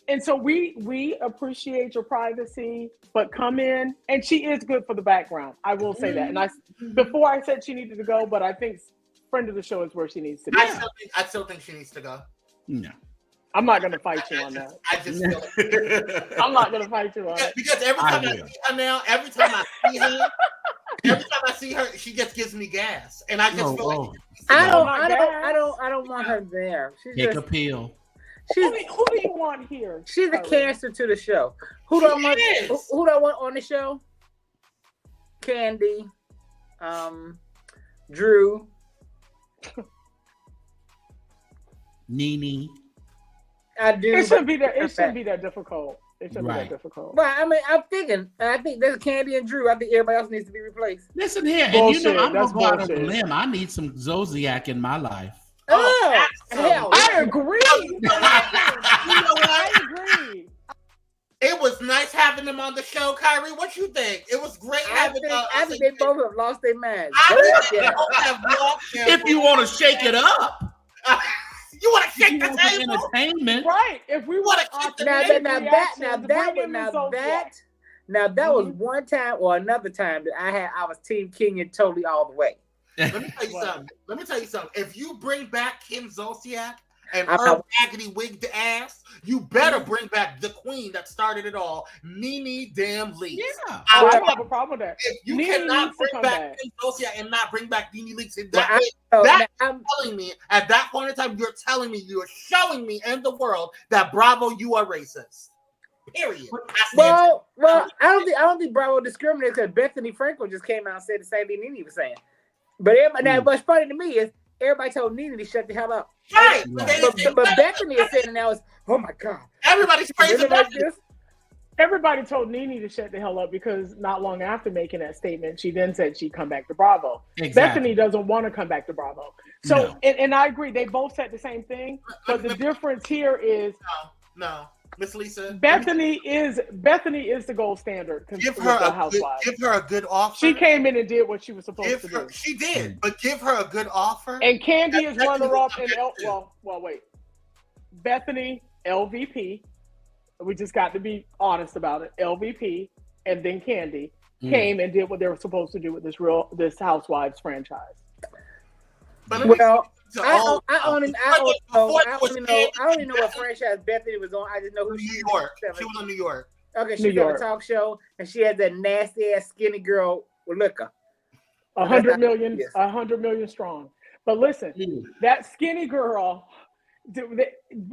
And so we appreciate your privacy, but come in, and she is good for the background. I will say that. And before I said she needed to go, but I think friend of the show is where she needs to be. I still think she needs to go. No. I'm not going to fight you on that. I just feel it. I'm not going to fight you on it. Because every time I see her now, every time I see her, she just gives me gas. And I just feel like I don't want her there. Take a pill. Who do you want here? She's a cancer to the show. Who do I want on the show? Candy, Drew, Nene. I do. It shouldn't be that difficult. It shouldn't be that difficult. But I mean, I think there's Candy and Drew. I think everybody else needs to be replaced. Listen here, bullshit. And you know I'm gonna go out on a limb. I need some Zodiac in my life. Oh, hell. I agree. I agree. It was nice having them on the show, Kyrie. What you think? It was great having them. I think they both have lost their minds. If you want to shake it up. You want to shake the table? Entertainment. Right. If we want to that was one time or another time that I was Team Kenya totally all the way. Let me tell you something. If you bring back Kim Zolciak and her raggedy wigged ass, you better bring back the queen that started it all, Nene damn Leakes. Yeah. I don't have a problem with that. If you cannot bring back Kim Zolciak and not bring back Nene Leakes in that way, I'm telling me, at that point in time, you're telling me, you're showing me and the world that Bravo, you are racist. Period. Well, I don't think Bravo discriminates because Bethany Frankel just came out and said the same thing Nene was saying. But now, what's funny to me is everybody told Nene to shut the hell up. Right. But Bethany is saying now is, oh my God. Everybody's praising Bethany. Everybody told Nene to shut the hell up because not long after making that statement, she then said she'd come back to Bravo. Exactly. Bethany doesn't want to come back to Bravo. So, and I agree, they both said the same thing. But the difference here is no. Miss Lisa, Bethany is the gold standard. Give her a good offer. She came in and did what she was supposed to do. She did, but give her a good offer. And Candy is runner-up. Wait. Bethany, LVP. We just got to be honest about it. LVP, and then Candy came and did what they were supposed to do with this Housewives franchise. But I don't even know what franchise Bethany was on. I just know who New York. She was on New York. Okay, she was on a talk show, and she had that nasty ass skinny girl with liquor. 100 million strong. But listen, that skinny girl,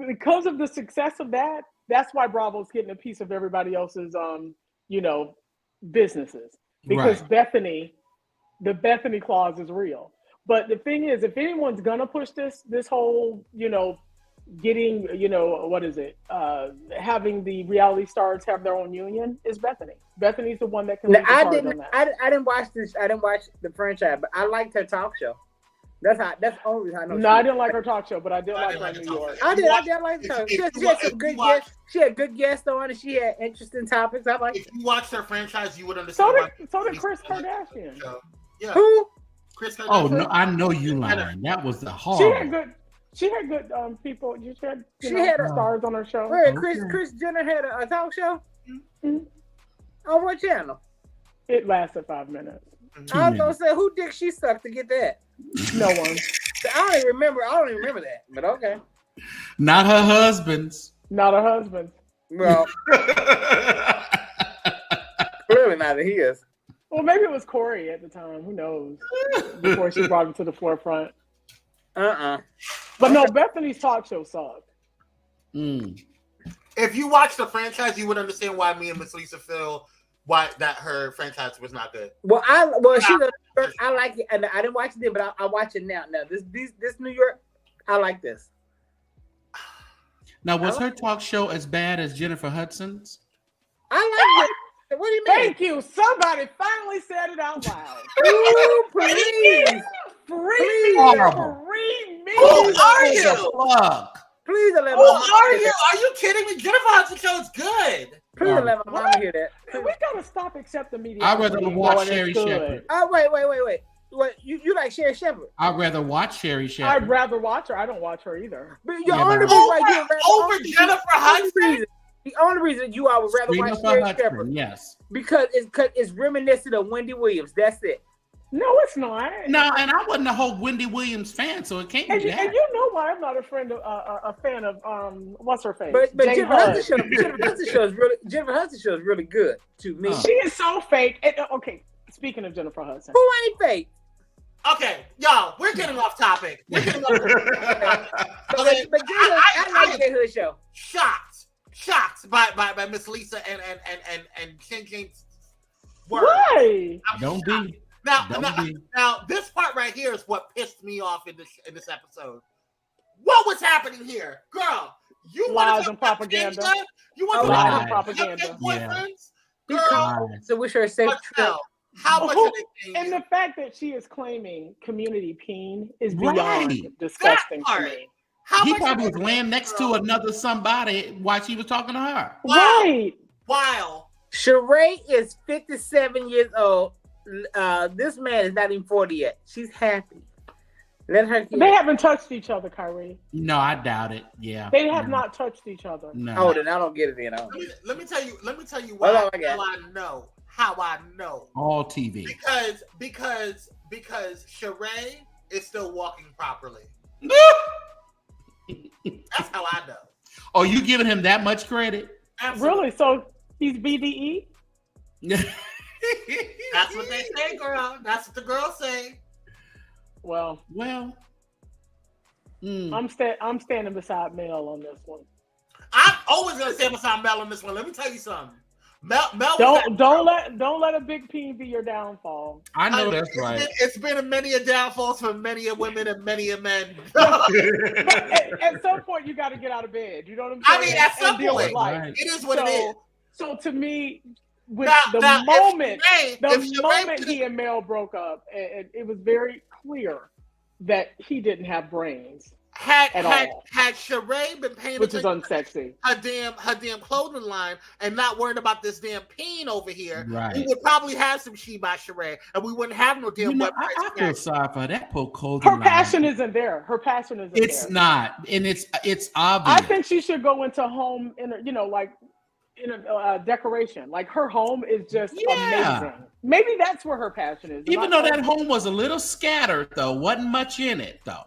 because of the success of that, that's why Bravo's getting a piece of everybody else's, businesses. Because Bethany, the Bethany clause is real. But the thing is, if anyone's gonna push this whole, getting, having the reality stars have their own union, is Bethany. Bethany's the one that can. I didn't watch this. I didn't watch the franchise, but I liked her talk show. That's the only reason I know. No, I didn't like her talk show, but I did like her in New York. I did like her. She had some good guests. She had good guests on, and she had interesting topics. If you watched her franchise, you would understand. So did Kris Kardashian. Yeah. Who? Kris Kardashian? Oh no, I know you lying. That was the horrible. She had good people. She had stars on her show. Wait, Kris Jenner had a talk show. Mm-hmm. On what channel? It lasted 5 minutes. I was gonna say, who dick she sucked to get that? No one. I don't even remember that. But okay. Not her husband's. Not her husband's. Well, clearly not his. Well, maybe it was Corey at the time. Who knows? Before she brought him to the forefront. But no, Bethany's talk show sucked. If you watch the franchise, you would understand why me and Miss Lisa feel why that her franchise was not good. Well, I like it, and I didn't watch it then, but I watch it now. Now this New York, I like this. Now, was her talk show as bad as Jennifer Hudson's? I like it. What do you mean? Thank you. Somebody finally said it out loud. Ooh, please. Free me. Who are you? Please let Who are you? Are you kidding me? Jennifer Hudson's show is good. Please let my mama hear that. We gotta stop accepting media. I'd rather watch Sherry Shepherd. Oh, wait. What, you like Sherry Shepherd? I'd rather watch Sherry Shepherd. I'd rather watch her. I don't watch her either. But over Jennifer Hudson? The only reason you all would rather watch Sherry Shepherd, yes, because it's reminiscent of Wendy Williams. That's it. No, it's not. No, and I wasn't a whole Wendy Williams fan, so it can't be that. And you know why I'm not a fan of what's her face? But Jennifer Hudson's show is really good to me. She is so fake. And, okay, speaking of Jennifer Hudson, who ain't fake? Okay, y'all, we're getting off topic. But I like that hood show. Shocked by Miss Lisa and King James. Why? Don't be. Now, this part right here is what pissed me off in this episode. What was happening here, girl? You lies and propaganda. You want to lies and propaganda? Boyfriends, girl. So wish her a safe trip. How much are they paying? And the fact that she is claiming community peen is beyond disgusting to me. He probably was laying next to another somebody while she was talking to her. Right. Wow. Sheree is 57 years old. This man is not even 40 yet. She's happy. Let her. They haven't touched each other, Kyrie. No, I doubt it. Yeah, they have not touched each other. No. Oh, then I don't get it. Then let me tell you why how I know. All TV. Because Sheree is still walking properly. That's how I know. Oh, you giving him that much credit? Absolutely. Really? So he's BDE? That's what they say, girl. That's what the girls say. Well. I'm standing beside Mel on this one. I'm always gonna stand beside Mel on this one. Let me tell you something. Mel don't let a big peen be your downfall. I know that's right. It's been many a downfalls for many a women and many a men. at some point, you got to get out of bed. You know what I'm saying? I mean, at some point, right. It is what it is. So to me, with the moment he and Mel broke up, it was very clear that he didn't have brains. Had Sheree been paying which is unsexy her damn clothing line and not worrying about this damn peen over here, right. We would probably have some She by Sheree and we wouldn't have no damn website. I feel sorry for that poor clothing line. Her passion isn't there. It's not, and it's obvious. I think she should go into home in a decoration. Like her home is just amazing. Maybe that's where her passion is. Even though that home was a little scattered, though, wasn't much in it, though.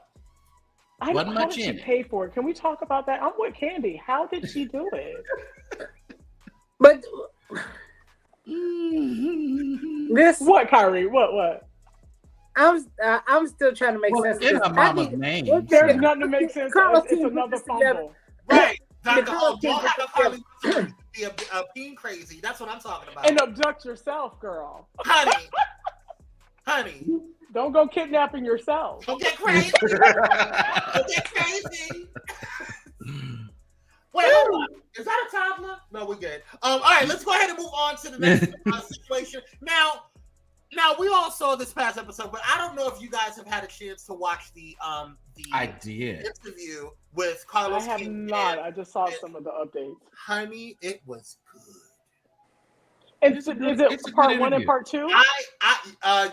How did she pay for it? Can we talk about that? I'm with Candy. How did she do it? But what, Kyrie? What? I'm still trying to make sense. It's a mama's name. There's nothing to make sense. It's another fumble. Right. Don't have Carly be a peen crazy. That's what I'm talking about. And abduct yourself, girl. Honey. Don't go kidnapping yourself. Don't get crazy. Don't get crazy. Wait, hold on. Is that a toddler? No, we're good. All right, let's go ahead and move on to the next situation. Now, we all saw this past episode, but I don't know if you guys have had a chance to watch the I did interview with Carlos. I have King not. I just saw some of the updates. Honey, it was good. And is it part 1 and part 2?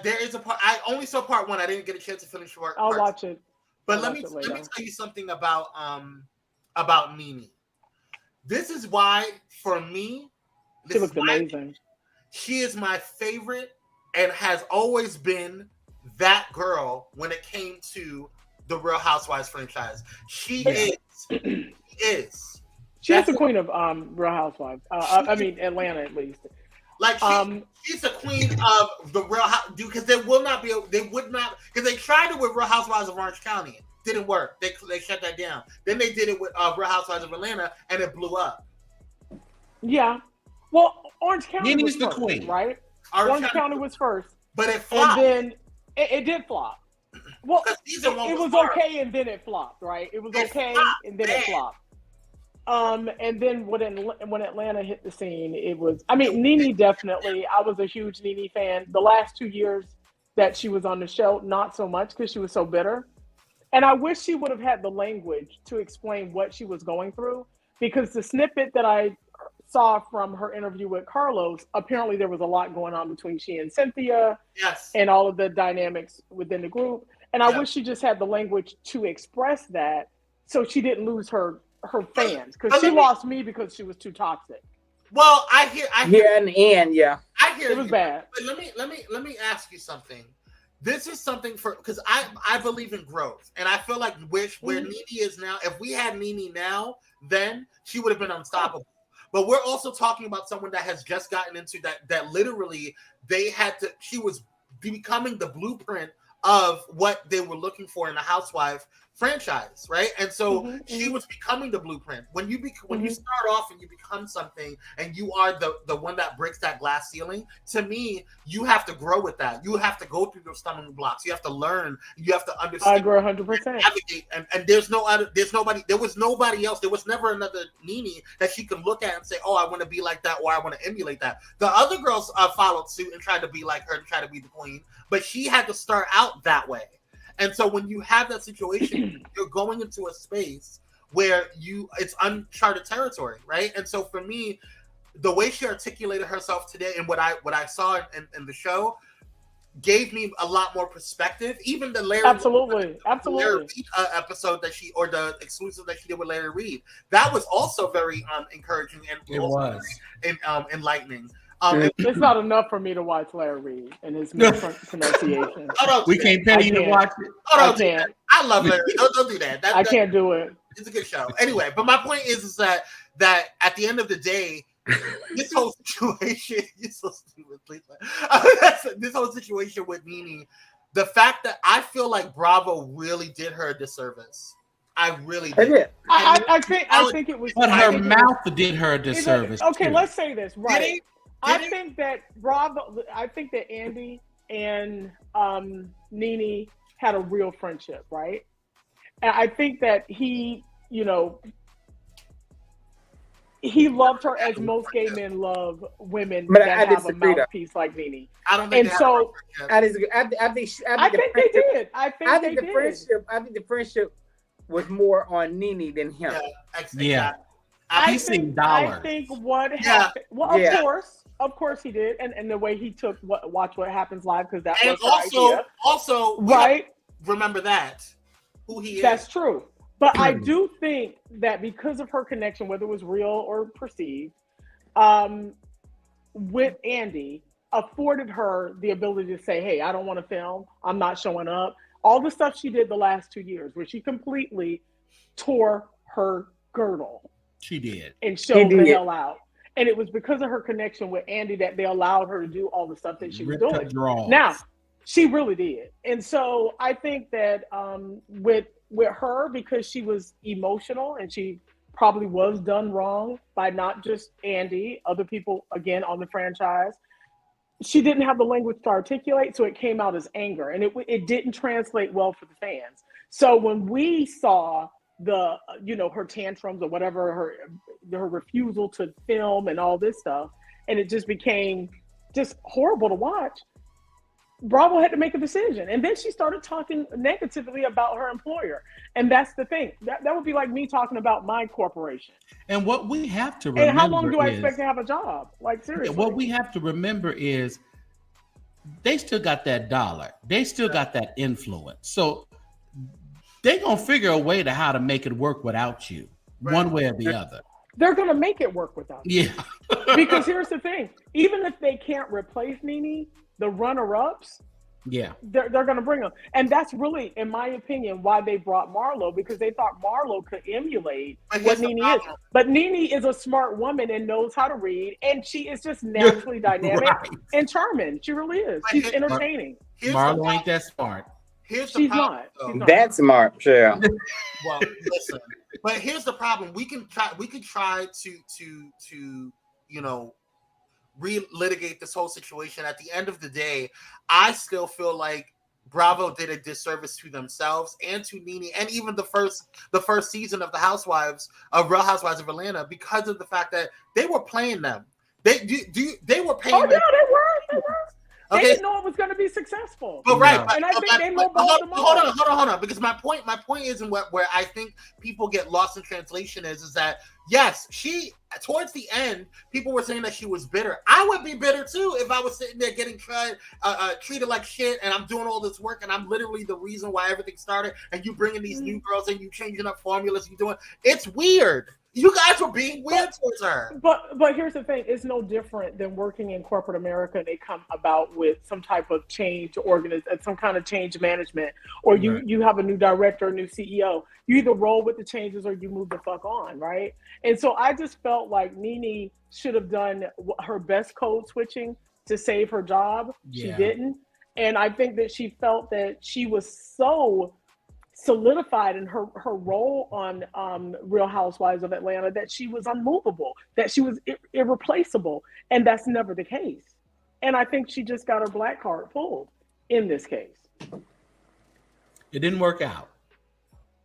There is a part. I only saw part 1. I didn't get a chance to finish part. I'll watch it. But let me tell you something about Nene. This is why, for me, she looks amazing. She is my favorite and has always been that girl when it came to the Real Housewives franchise. She is. She's the queen of Real Housewives. I mean, Atlanta at least. Like she's the queen of the Real House, because they would not, because they tried it with Real Housewives of Orange County. It didn't work. They shut that down. Then they did it with Real Housewives of Atlanta, and it blew up. Yeah. Well, Orange County was the first, queen, right? Orange County was first, but it flopped. And then it did flop. Well, it was okay, and then it flopped, right? It was okay, and then it flopped. And then when Atlanta hit the scene, it was. I mean, Nene definitely. I was a huge Nene fan. The last 2 years that she was on the show, not so much because she was so bitter. And I wish she would have had the language to explain what she was going through, because the snippet that I saw from her interview with Carlos, apparently there was a lot going on between she and Cynthia, and all of the dynamics within the group. And I wish she just had the language to express that, so she didn't lose her fans, because she lost me because she was too toxic. Well, I hear in the end, I hear it was bad. But let me ask you something. This is something because I believe in growth, and I feel like where Nene is now, if we had Nene now, then she would have been unstoppable. But we're also talking about someone that has just gotten into that literally she was becoming the blueprint of what they were looking for in a housewife franchise, right? And so she was becoming the blueprint. When you start off and you become something, and you are the one that breaks that glass ceiling, to me, you have to grow with that. You have to go through those stumbling blocks. You have to learn. You have to understand. I agree 100%. Navigate, and there was nobody else. There was never another Nene that she could look at and say, "Oh, I want to be like that," or "I want to emulate that." The other girls followed suit and tried to be like her, and try to be the queen, but she had to start out that way. And so when you have that situation, you're going into a space where it's uncharted territory, right? And so for me, the way she articulated herself today and what I saw in the show gave me a lot more perspective. Even the Larry Larry Reid episode or the exclusive that she did with Larry Reid, that was also very encouraging and enlightening. It's not enough for me to watch Larry Reid and his mispronunciation. We can't pay you to watch it. I can't. I love Larry Reid. Don't do that. I can't do it. It's a good show. Anyway, but my point is that at the end of the day, this whole situation, you're so stupid, Lisa. This whole situation with Nene, the fact that I feel like Bravo really did her a disservice. I really did. I think it was. But her mouth did her a disservice. Okay, too. Let's say this, right? I think that Andy and Nene had a real friendship, right? And I think that he loved her as most gay men love women that have a mouthpiece like Nene. I don't think. And so I think they did. I think the friendship was more on Nene than him. Yeah. I think what happened. Well, of course he did, and the way he took Watch What Happens Live, because that was her idea. Also, right? Remember that who he is. That's true. But I do think that because of her connection, whether it was real or perceived, with Andy, afforded her the ability to say, "Hey, I don't want to film. I'm not showing up." All the stuff she did the last 2 years, where she completely tore her girdle. She did. And showed the hell out. And it was because of her connection with Andy that they allowed her to do all the stuff that she was doing. Now, she really did. And so I think that with her, because she was emotional and she probably was done wrong by not just Andy, other people, again, on the franchise, she didn't have the language to articulate, so it came out as anger. And it didn't translate well for the fans. So when we saw her tantrums or whatever, her refusal to film and all this stuff, and it just became just horrible to watch, Bravo had to make a decision. And then she started talking negatively about her employer. And that's the thing. That would be like me talking about my corporation. And what we have to remember, and how long do I expect to have a job? Like, seriously. What we have to remember is they still got that dollar. They still got that influence. So they're going to figure a way to how to make it work without you, one way or the other. They're going to make it work without you. Yeah. Because here's the thing. Even if they can't replace NeNe, the runner-ups, they're going to bring them. And that's really, in my opinion, why they brought Marlo, because they thought Marlo could emulate what NeNe is. But NeNe is a smart woman and knows how to read, and she is just naturally dynamic and charming. She really is. She's entertaining. Marlo ain't that smart. She's not. That's smart, sure. Well, listen. But here's the problem. We can try to relitigate this whole situation. At the end of the day, I still feel like Bravo did a disservice to themselves and to NeNe, and even the first season of the Real Housewives of Atlanta, because of the fact that they were playing them. They were paying. Oh, yeah, they were. Okay. They didn't know it was going to be successful. But right, and I think they lowballed them all. Hold on, because my point isn't where I think people get lost in translation is that yes, she towards the end, people were saying that she was bitter. I would be bitter too if I was sitting there getting treated like shit, and I'm doing all this work, and I'm literally the reason why everything started. And you bringing these new girls and you changing up formulas, you doing it's weird. You guys were being weird towards her. But here's the thing. It's no different than working in corporate America and they come about with some type of change some kind of change management, or you have a new director, a new CEO. You either roll with the changes or you move the fuck on, right? And so I just felt like NeNe should have done her best code switching to save her job. Yeah. She didn't. And I think that she felt that she was so solidified in her role on Real Housewives of Atlanta that she was unmovable, that she was irreplaceable, and that's never the case. And I think she just got her black card pulled in this case. It didn't work out.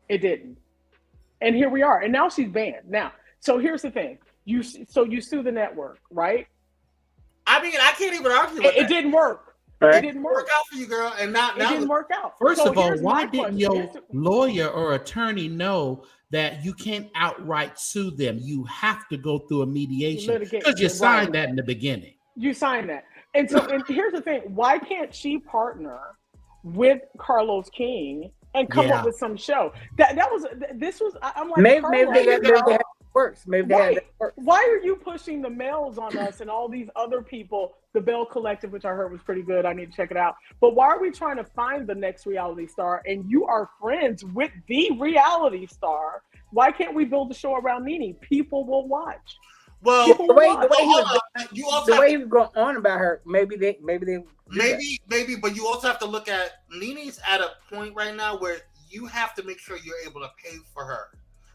It didn't. And here we are. And now she's banned. Now, so here's the thing. You sue the network, right? I mean, I can't even argue with that. It didn't work. It didn't work out for you, girl, and now it didn't work out. First of all, why didn't your lawyer or attorney know that you can't outright sue them? You have to go through a mediation because you signed that in the beginning. You signed that, and so and here's the thing: why can't she partner with Carlos King and come up with some show? I'm like, maybe that works. Maybe that works. Why are you pushing the males on us and all these other people? The Bell Collective, which I heard was pretty good. I need to check it out. But why are we trying to find the next reality star? And you are friends with the reality star. Why can't we build a show around NeNe? People will watch. Well, the way he was going on about her, maybe, but you also have to look at NeNe's at a point right now where you have to make sure you're able to pay for her.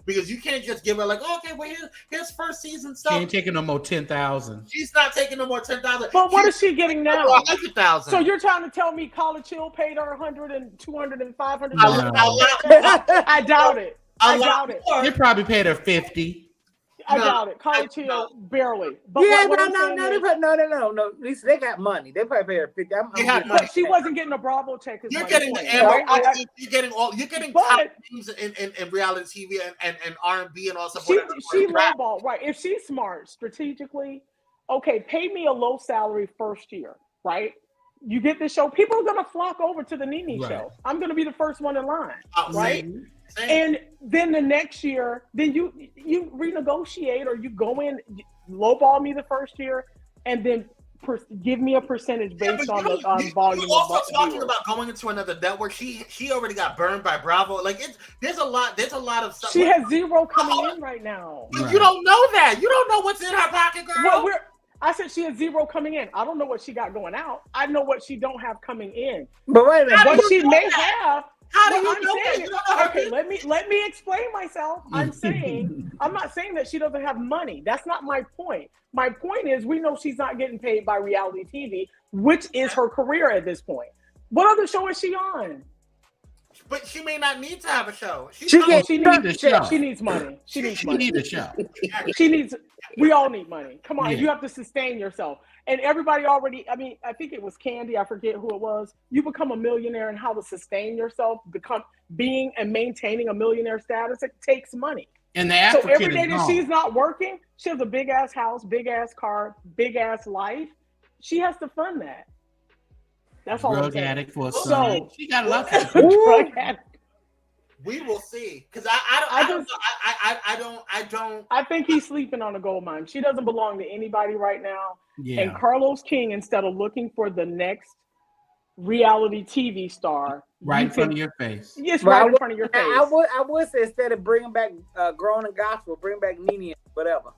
Because you can't just give her like, oh, okay, well, here's first season stuff. She ain't taking no more 10,000. She's not taking no more 10,000. But what is she getting now? 100,000. So you're trying to tell me College Hill paid her 100 and 200 and 500? I doubt it. I doubt it. They probably paid her 50. I doubt it. College Hill barely. But no. At least they got money. They probably pay her 50. But she wasn't getting a Bravo check. You're getting you're getting top teams in reality TV and R&B and all stuff. She lowball, right? If she's smart strategically, okay, pay me a low salary first year, right? You get this show, people are gonna flock over to the NeNe show. I'm gonna be the first one in line, right? And then the next year, then you renegotiate or you go in, lowball me the first year, and then give me a percentage based on volume. You're also talking about going into another network. She already got burned by Bravo. Like there's a lot of stuff. She has zero coming in right now. But you don't know that. You don't know what's in her pocket, girl. Well, I said she has zero coming in. I don't know what she got going out. I know what she don't have coming in. But wait a minute. What she may have. How do you know that? You don't know okay, let me explain myself. I'm not saying that she doesn't have money. That's not my point. My point is we know she's not getting paid by reality TV, which is her career at this point. What other show is she on? But she may not need to have a show. She needs a show. She needs money. She needs money. She needs a show. We all need money. Come on, you have to sustain yourself. And everybody already, I mean, I think it was Candy, I forget who it was. You become a millionaire, and how to sustain yourself, being and maintaining a millionaire status, it takes money. And the African so every day that she's not working, she has a big ass house, big ass car, big ass life. She has to fund that. That's all. Drug addict for a son. So she got a lot of drug addict. We will see, because I don't. I think he's sleeping on a gold mine. She doesn't belong to anybody right now. Yeah. And Carlos King, instead of looking for the next reality TV star, right in front of your face. Yes, right in front of your face. I would say instead of bringing back Grown and Gospel, bring back Nene and whatever.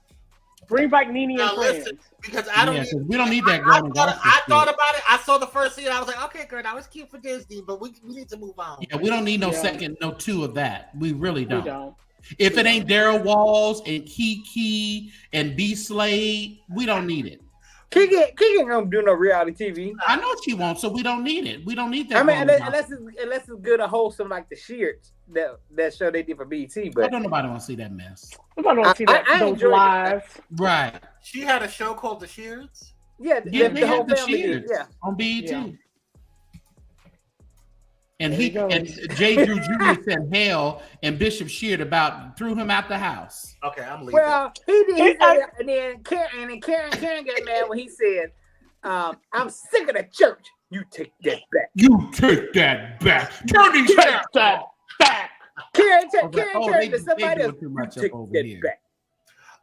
Bring back Nene and Friends. Because I don't. We don't need that Grown and Gospel. I thought about it. I saw the first scene. I was like, okay, girl, that was cute for Disney, but we need to move on. Yeah, we don't need no second, no two of that. We really don't. We don't. If it ain't Daryl Walls and Kiki and B Slade, we don't need it. Kiki ain't gonna do no reality TV. I know she won't, so we don't need it. We don't need that. I mean, unless it's good or wholesome like the Sheards, that show they did for BET. But I don't nobody want to see that mess. Nobody want to see that. Those live. Right. She had a show called The Sheards. Yeah, the whole family did. Yeah, on BET. Yeah. And Jay Drew Jr. said hell, and Bishop Sheard threw him out the house. Okay, I'm leaving. Well, he did. He said, and then Karen got mad when he said, "I'm sick of the church. You take that back. You take that back. Turn these that back." Karen turned to somebody else. Too much take over that here. back.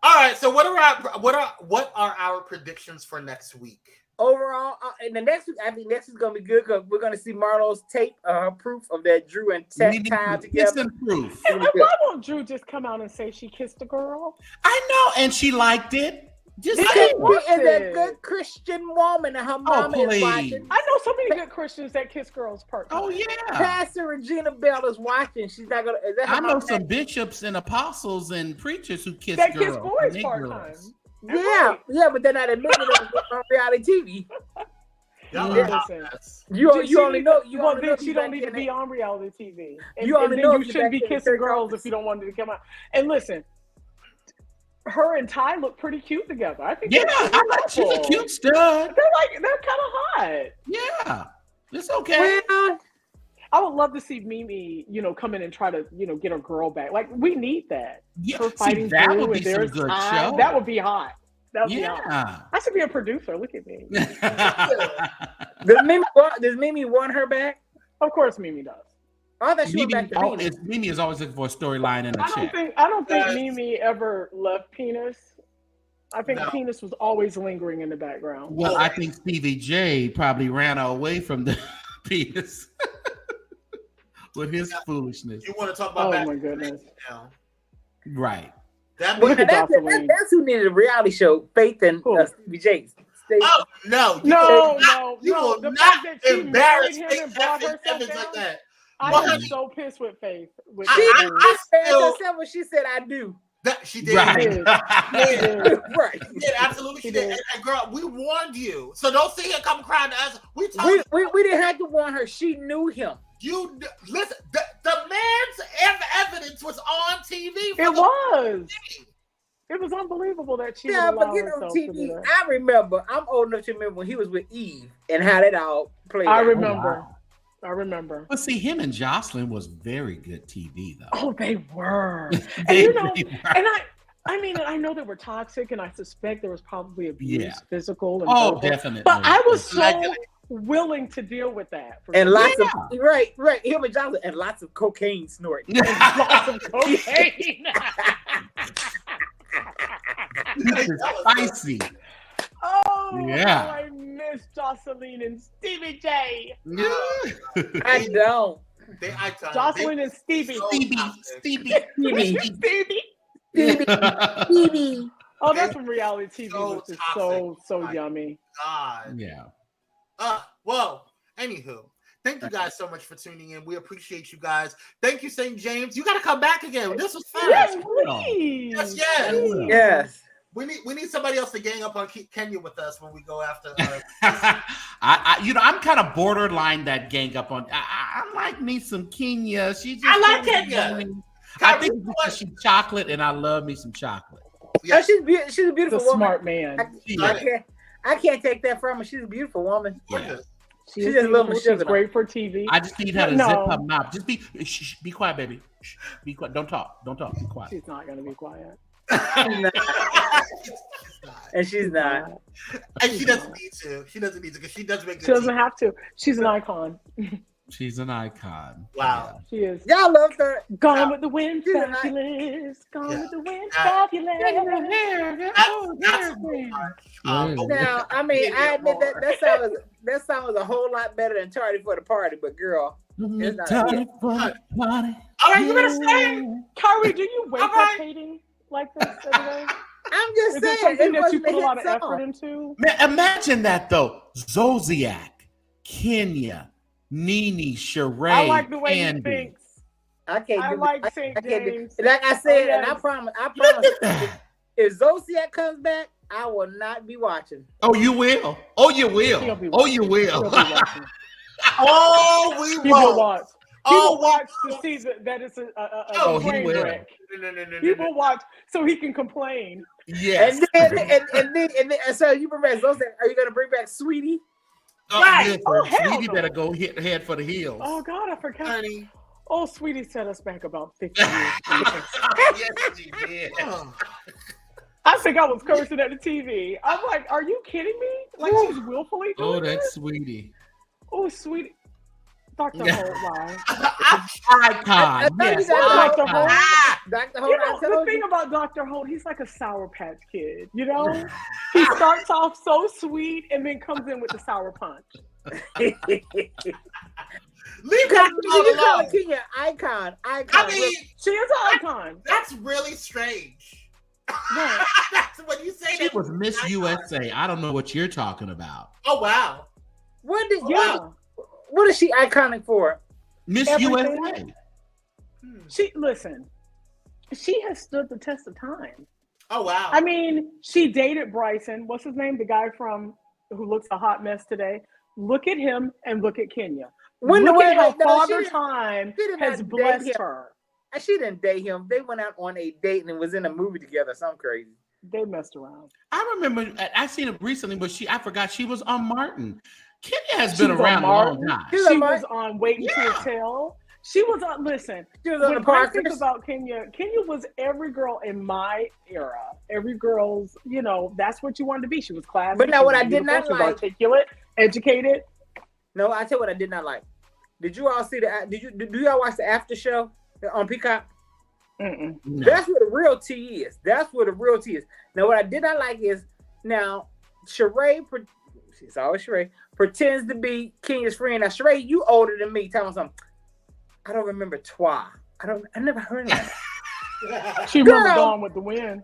All right. So what are our predictions for next week? Overall, in the next week, I think next week's gonna be good because we're gonna see Marlo's tape, proof of that Drew and Tech tied together. Proof. And why won't Drew just come out and say she kissed a girl? I know, and she liked it. Just she is a good Christian woman, and her mom is watching. I know so many good Christians that kiss girls part-time. Oh yeah. Pastor Regina Bell is watching. She's not gonna. I know some bishops and apostles and preachers who kiss girls. Kiss boys part-time. Yeah, but they're not admitting it on reality TV. You only know she don't need to be on reality TV. And you shouldn't be kissing girls if you don't want them to come out. And listen, her and Ty look pretty cute together. I think. Yeah, I like she's a cute stud. They're kind of hot. Yeah, it's okay. Well, I would love to see Mimi, come in and try to, get her girl back. Like, we need that. Yeah, her fighting that through, would be some good show. That would be hot. That would be hot. I should be a producer. Look at me. Does Mimi want her back? Of course, Mimi does. I thought she went back to Penis. Mimi is always looking for a storyline in the chat. I don't think Mimi ever left Penis. I think Penis was always lingering in the background. Well, I think Stevie J probably ran away from the Penis. With his foolishness. You want to talk about Oh my goodness. Right. That's who needed a reality show, Faith and Stevie J. Oh, no. No. The fact that she married him and brought herself down. Like that. I was so pissed with Faith. She said, I do. She did. Right. Right. She did. Absolutely. She did. And girl, we warned you. So don't see her come crying to us. We didn't have to warn her. She knew him. You listen. The man's evidence was on TV. It was unbelievable that she. Yeah, but on TV. I remember. I'm old enough to remember when he was with Eve and how that all played. I remember. But see, him and Jocelyn was very good TV, though. Oh, they were. I know they were toxic, and I suspect there was probably abuse, physical. And verbal, definitely. But I was so willing to deal with that. And lots of right. Him and Jocelyn and lots of cocaine snorting. Lots of cocaine. This is spicy. Oh, yeah. I miss Jocelyn and Stevie J. Yeah. I don't. Jocelyn and Stevie. Stevie. Oh, that's from reality TV, which is so yummy. God. Yeah. Well, anywho, thank you guys so much for tuning in. We appreciate you guys. Thank you, St. James. You got to come back again. This was fun. Yes, please. Yes. We need somebody else to gang up on Kenya with us when we go after. I'm kind of borderline that gang up on. I like me some Kenya. I like Kenya. I think because she's chocolate, and I love me some chocolate. Yeah. Oh, she's a beautiful woman. Smart man. I can't take that from her. She's a beautiful woman. Yeah. She's just a little She's great for TV. I just need her to zip her mouth. Just be quiet, baby. Be quiet. Don't talk. Be quiet. She's not gonna be quiet. And she's not. And she doesn't need to. She doesn't need to because she does make. She doesn't have to. She's an icon. She's an icon. Wow. She is. Y'all love her. Gone with the wind, fabulous. Gone with the wind, fabulous. Now, I mean, I admit that song was a whole lot better than Tardy for the Party, but girl, it's not. Tardy for the party. All right, you better sing. Kyrie, do you wake up hating like this every day? I'm just saying. Something that you put a lot of effort into? Imagine that, though. Zodiac, Kenya, Nene, Sheree, I like the way Andy. he thinks. I like St. James. Like I said, and I promise, if Zodiac comes back, I will not be watching. Oh, you will. Oh, you will. Oh, you will. Oh, we will watch. He will watch to see that it's a train wreck. No. He will watch so he can complain. Yes. And then so you bring back Zodiac. Are you going to bring back Sweetie? Right. Sweetie better go head for the hills. Oh God, I forgot. Honey. Oh, Sweetie set us back about 50 years. Yes, she did. I think I was cursing at the TV. I'm like, are you kidding me? Like she's willfully doing that's Sweetie. Oh, Sweetie. Dr. Holt, lie. Icon. Yes. Dr. Holt. Dr. Holt, You know, the thing about Dr. Holt, he's like a Sour Patch Kid, you know? He starts off so sweet and then comes in with the sour punch. Leave her alone. Kenya icon. I mean, she is an icon. That's really strange. Right. That's what you say. She was Miss USA. I don't know what you're talking about. Oh wow. What is she iconic for? Miss USA. She has stood the test of time. Oh wow. I mean, she dated Bryson. What's his name? The guy who looks a hot mess today. Look at him and look at Kenya. Look at how Father Time has blessed her. She didn't date him. They went out on a date and was in a movie together. Something crazy. They messed around. I remember I seen it recently, but I forgot she was on Martin. Kenya has been around a long time. She was on Waiting to Tell. She was on. Listen, when I think about Kenya was every girl in my era. Every girl's, that's what you wanted to be. She was classy. But now, what I did not like, articulate, educated. No, I tell you what I did not like. Did you all see do y'all watch the after show on Peacock? No. That's where the real tea is. Now, what I did not like is Sheree. It's always Sheree pretends to be Kenya's friend. Now, Sheree, you older than me. Tell me something. I don't remember Twa. I never heard of that. She remember Gone with the Wind.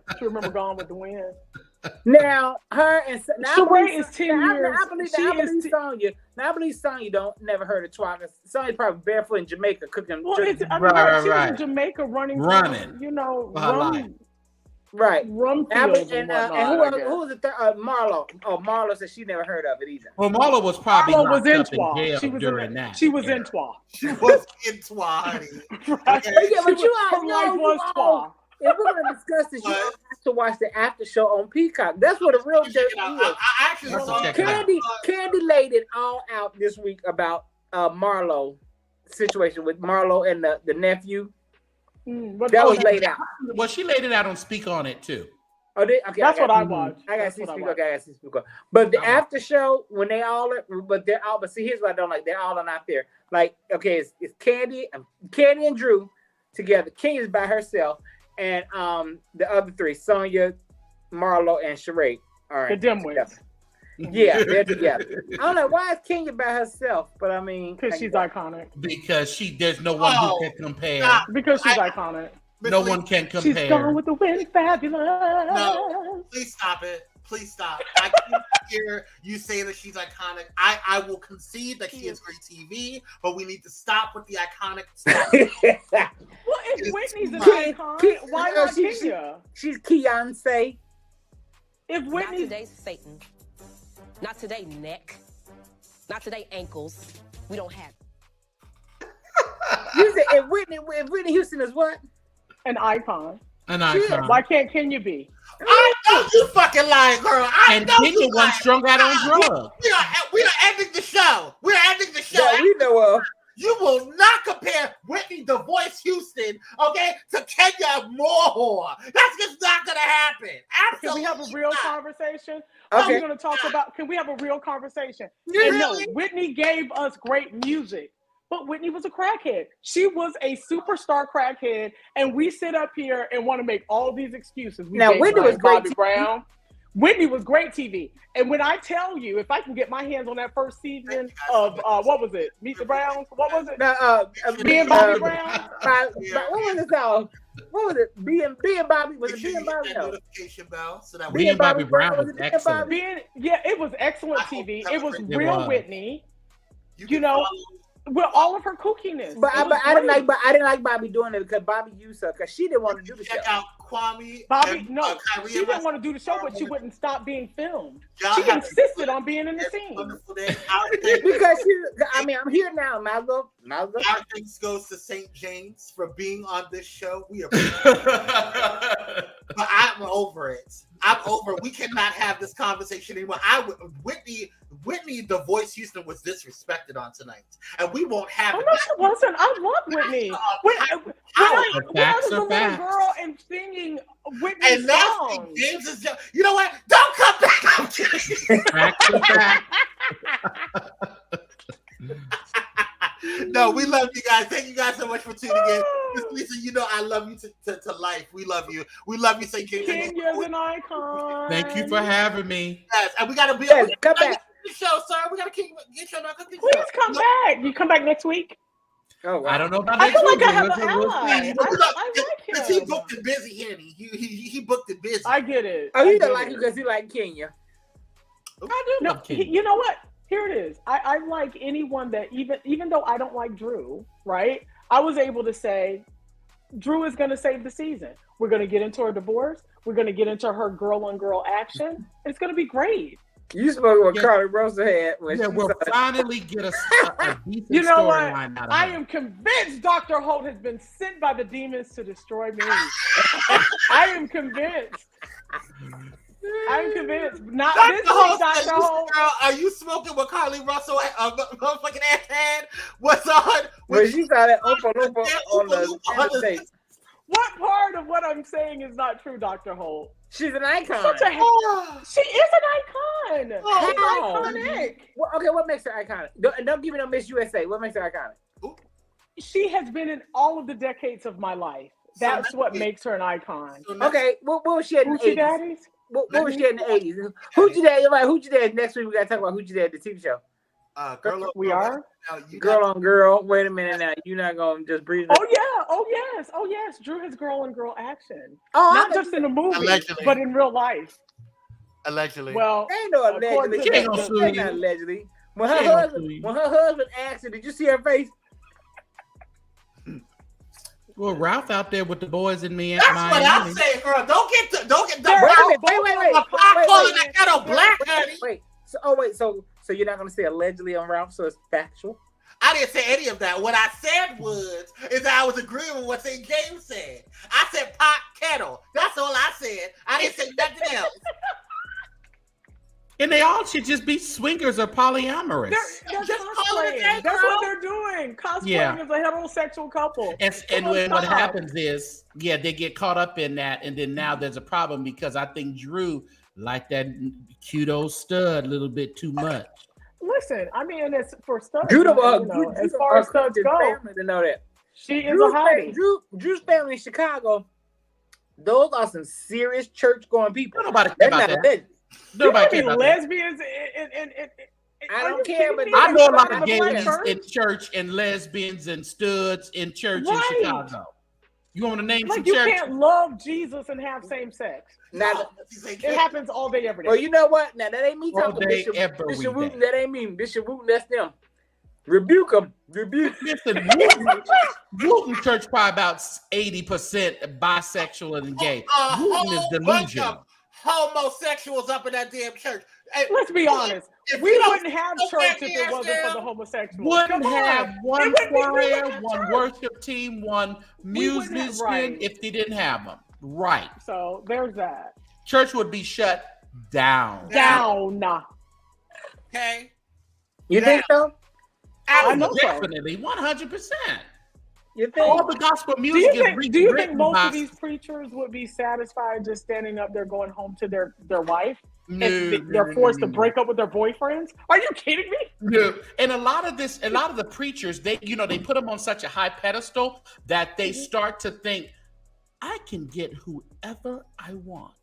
Now, her and Sheree is 10 years. I believe Sonya never heard of Twa. Sonya's probably barefoot in Jamaica cooking. She was in Jamaica running. Right. Rum fields and who was the third? Marlo. Oh, Marlo said she never heard of it either. Well, Marlo was probably in Twa. She was during that. She was in Twa. She was in Twa, honey. Right. Yeah, but her life was Twa. If we're going to discuss this, you have to watch the after show on Peacock. That's what the real dirt is. I actually saw Candy laid it all out this week about Marlo situation with Marlo and the nephew. That was laid out. Well, she laid it out on Speak On It too. Oh, okay. That's what I watched. I got to see Speak. Okay, I got to see Speak On. But the after show, when they all are, but see, here's what I don't like. They're all not there. Like, okay, it's Candy and Drew together. Kenya's by herself, and the other three, Sonya, Marlo, and Sheree, are the dimwits. Yeah, they're together. I don't know why is Kenya by herself, but I mean, because she's iconic. Because there's no one who can compare. Because she's iconic. No one can compare. She's Gone with the Wind, fabulous. No, please stop it. Please stop. I can't hear you say that she's iconic. I will concede that she is great TV, but we need to stop with the iconic stuff. Well, if Whitney's an icon, why not Kenya? She's Beyonce. If Whitney... Not today, Satan. Not today, neck. Not today, ankles. We don't have it. You said if Whitney Houston is what? An icon. An icon. Why can't Kenya be? I know you fucking lying, girl. And Kenya was strung out on drugs. We are ending the show. We're ending the show. Yeah, we know of. You will not compare Whitney the Voice Houston, okay, to Kenya Moore. That's just not gonna happen. Absolutely. Can we have a real conversation? Okay. We're gonna talk about. Can we have a real conversation? Really? And no, Whitney gave us great music, but Whitney was a crackhead. She was a superstar crackhead, and we sit up here and want to make all these excuses. Now Whitney was great. Bobby Brown. Whitney was great TV. And when I tell you, if I can get my hands on that first season of what was it? Meet the Browns? What was it? Me and Bobby Brown. What was it called? What was it? B and Bobby? Was it B and Bobby? No. Notification bell so that Me and Bobby Brown was excellent. Yeah, it was excellent TV. It was real Whitney. you know, with all of her kookiness. But I didn't like Bobby doing it because Bobby used her because she didn't want to do the show. Check out Kwame. Bobby, and, no, Kyrie she didn't want to do the show, but she wouldn't stop being filmed. She insisted on being in the scene. Because I'm here now. Our thanks goes to St. James for being on this show. We appreciate it. But I'm over it. We cannot have this conversation anymore. Whitney, the Voice Houston was disrespected on tonight, and we won't have it. No, she wasn't. I love Whitney. When I was a little girl and singing Whitney's and now songs. James is just, you know what? Don't come back. I'm kidding. No, we love you guys. Thank you guys so much for tuning in. Miss Lisa, you know I love you to life. We love you. We love you, St. James. Kenya's an icon. Thank you for having me. Yes, and we gotta be come back. Show, sir. We gotta get your Please come back. You come back next week. Oh, wow. I don't know about I next feel like week. I have an ally. I like him. He booked it busy, Henny. He booked it busy. I get it. Oh, you don't like him because he like Kenya. I do love Kenya. You know what? Here it is. I like anyone that even though I don't like Drew, right? I was able to say, Drew is going to save the season. We're going to get into her divorce. We're going to get into her girl-on-girl action. It's going to be great. You spoke what Carly Rosa had. We'll finally get a decent you know what? storyline out of I her. am convinced Dr. Holt has been sent by the demons to destroy me. I am convinced. I'm convinced. Not this week, Dr. Holt. Girl, are you smoking what Carly Russell motherfucking ass had? What's on? When she saw that Opa Lopa on the States. What part of what I'm saying is not true, Dr. Holt? She's an icon. She is an icon. She's iconic. Well, okay, what makes her iconic? Don't give me no Miss USA. What makes her iconic? She has been in all of the decades of my life. That's what makes her an icon. Okay, what was she in the 80s? What was she in the 80s? Hoochie Daddy next week we gotta talk about Hoochie Daddy, the TV show. Girl on Girl. Wait a minute now. You're not gonna just breathe. Oh yes. Drew has girl on girl action. Not just in a movie, but in real life. Allegedly. Well, ain't no allegedly. Ain't not allegedly. When her husband asked her, did you see her face? Well, Ralph out there with the boys in me. That's what I'm saying, girl. Don't get. Wait. So you're not gonna say allegedly on Ralph, so it's factual. I didn't say any of that. What I said is that I was agreeing with what St. James said. I said pot kettle. That's all I said. I didn't say nothing else. And they all should just be swingers or polyamorous. They're just cosplaying. That's what they're doing. Cosplaying as a heterosexual couple. And what happens is, they get caught up in that, and then now there's a problem because I think Drew liked that cute old stud a little bit too much. Listen, I mean, it's for studs. As far as studs go, to know that she is a hottie. Drew's family in Chicago. Those are some serious church-going people. Nobody care about that. Nobody cares about lesbians I don't care, but I know a lot of gays in church and lesbians and studs in church in Chicago. You want to name some you church? You can't love Jesus and have same sex. It happens all day, every day. Well, you know what? Now that ain't me talking. Bishop Wooten, that ain't me. Bishop Wooten, that's them. Rebuke them. Listen, Wooten church probably about 80% bisexual and gay. Wooten is delusional. homosexuals up in that damn church. Let's be honest. We wouldn't have church if it wasn't for the homosexuals. Wouldn't have one choir, one worship team, one musician if they didn't have them. Right. So there's that. Church would be shut down. Okay. You think so? I know definitely, 100%. You think all the gospel music do you think most of these preachers would be satisfied just standing up there going home to their wife? They're forced to break up with their boyfriends? Are you kidding me? No. And a lot of the preachers, they put them on such a high pedestal that they start to think, I can get whoever I want.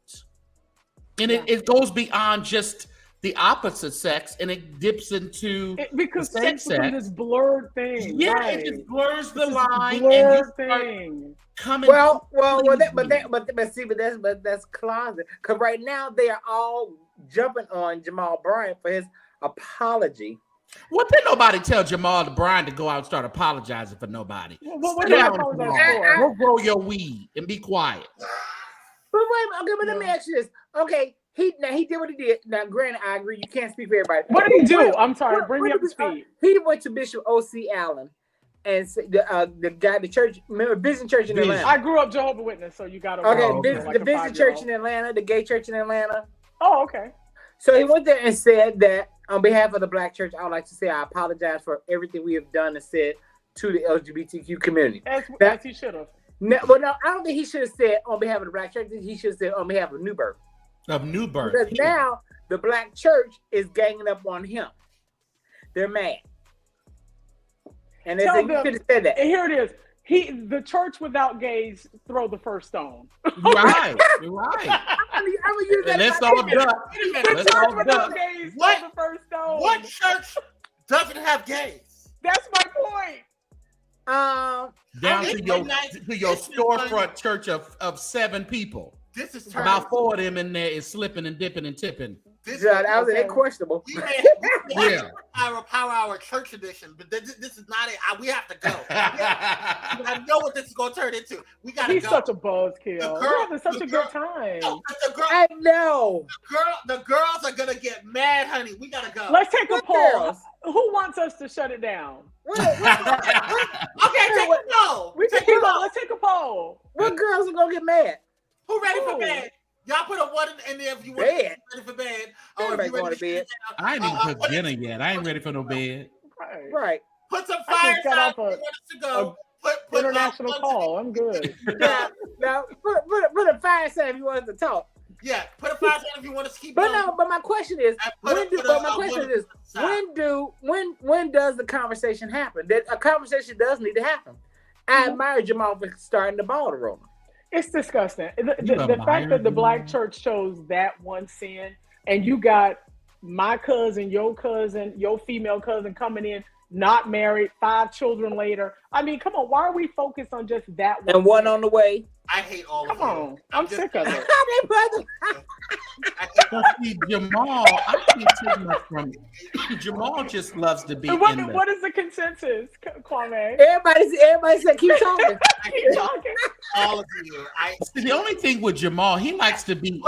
And it goes beyond just the opposite sex, and it dips into because sex is this blurred thing. Yeah, right. it just blurs the line. Blurred thing. But that's closet. Because right now they are all jumping on Jamal Bryant for his apology. Well, didn't nobody tell Jamal Bryant to go out and start apologizing for nobody? What did I apologize for? Go grow your weed and be quiet. But let me ask you this. Okay, he did what he did. Now, granted, I agree. You can't speak for everybody. What did he do? I'm sorry. Bring me up to speed. He went to Bishop O.C. Allen and the church, remember Vision Church in Atlanta. I grew up Jehovah's Witness, so you got to. The Vision Church in Atlanta, the gay church in Atlanta. Oh, okay. So he went there and said that on behalf of the Black church, I would like to say I apologize for everything we have done and said to the LGBTQ community. As he should have. No, I don't think he should have said on behalf of the Black church. He should have said on behalf of New Birth. Because now the Black church is ganging up on him. They're mad. And they should have said that. And here it is. The church without gays throw the first stone. Right. Let's all duck. What church doesn't have gays? That's my point. Down to your storefront church of 7 people. This is about 4 of them in there is slipping and dipping and tipping. They're questionable. Our church edition, but this is not it. We have to go. I know what this is going to turn into. We got to go. He's such a buzzkill. We're having such a good time. I know. The girls are going to get mad, honey. We got to go. Let's take a poll. Who wants us to shut it down? Okay, take a poll. Let's take a poll. What girls are going to get mad? Who ready for bed? Y'all put a 1 in there if you want ready for bed. Everybody going to bed. I ain't even cooked dinner yet. I ain't ready for no bed. Right. Put some fire signs to go. Put international call. I'm good. Now put a fire sign if you want us to talk. Yeah, put a fire sign if you want us to keep going. But my question is, when does the conversation happen? That a conversation does need to happen. I admire Jamal for starting the ball to roll. It's disgusting. The fact that the Black church chose that one sin, and you got my cousin, your female cousin coming in, not married, 5 children later. I mean, come on. Why are we focused on just that one? And one on the way. I hate all of them. Come on. I'm sick of it. See, Jamal, I can't take much from Jamal just loves to be What is the consensus, Kwame? Everybody said keep talking. Keep talking. All of you. See, the only thing with Jamal, he likes to be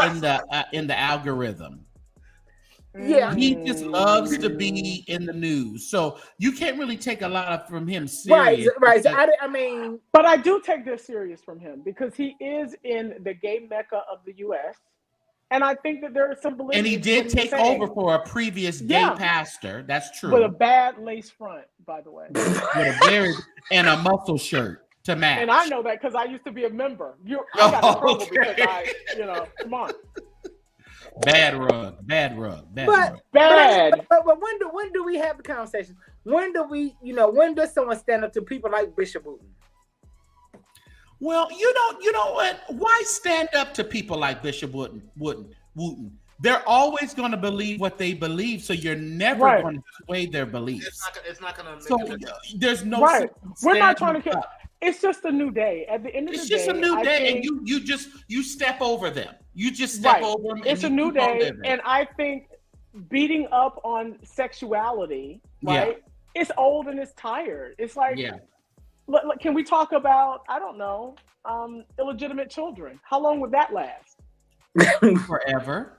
in the algorithm. Yeah, he just loves to be in the news, so you can't really take a lot from him serious. Right. So I mean, but I do take this serious from him because he is in the gay mecca of the U.S. And I think that there is some validity. And he did take over for a previous gay pastor. That's true. With a bad lace front, by the way. And a muscle shirt to match. And I know that because I used to be a member. I got in trouble because come on. Bad rug. But when do we have the conversation? When does someone stand up to people like Bishop Wooten? Well, you know what? Why stand up to people like Bishop Wooten? They're always going to believe what they believe, so you're never going to sway their beliefs. It's not going to. So there's no. We're not trying to kill. It's just a new day. At the end of the day, it's just a new day, and you step over them. You just step over them. It's a new day, and I think beating up on sexuality, it's old and it's tired. It's like, can we talk about, I don't know, illegitimate children? How long would that last? Forever.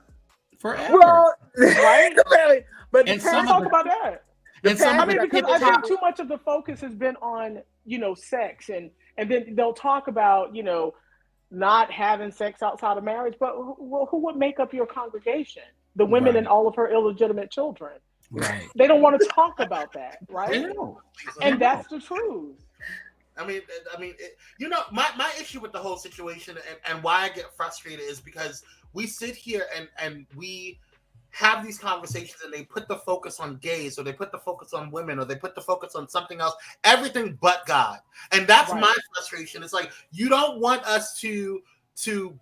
Well, right? But and some talk about that. Because I think too much of the focus has been on, sex, and then they'll talk about, not having sex outside of marriage. But who would make up your congregation? The women and all of her illegitimate children. Right. They don't want to talk about that, right? And that's the truth. I mean, my issue with the whole situation and why I get frustrated is because we sit here and we have these conversations and they put the focus on gays, or they put the focus on women, or they put the focus on something else, everything but God. And that's my frustration. It's like, you don't want us to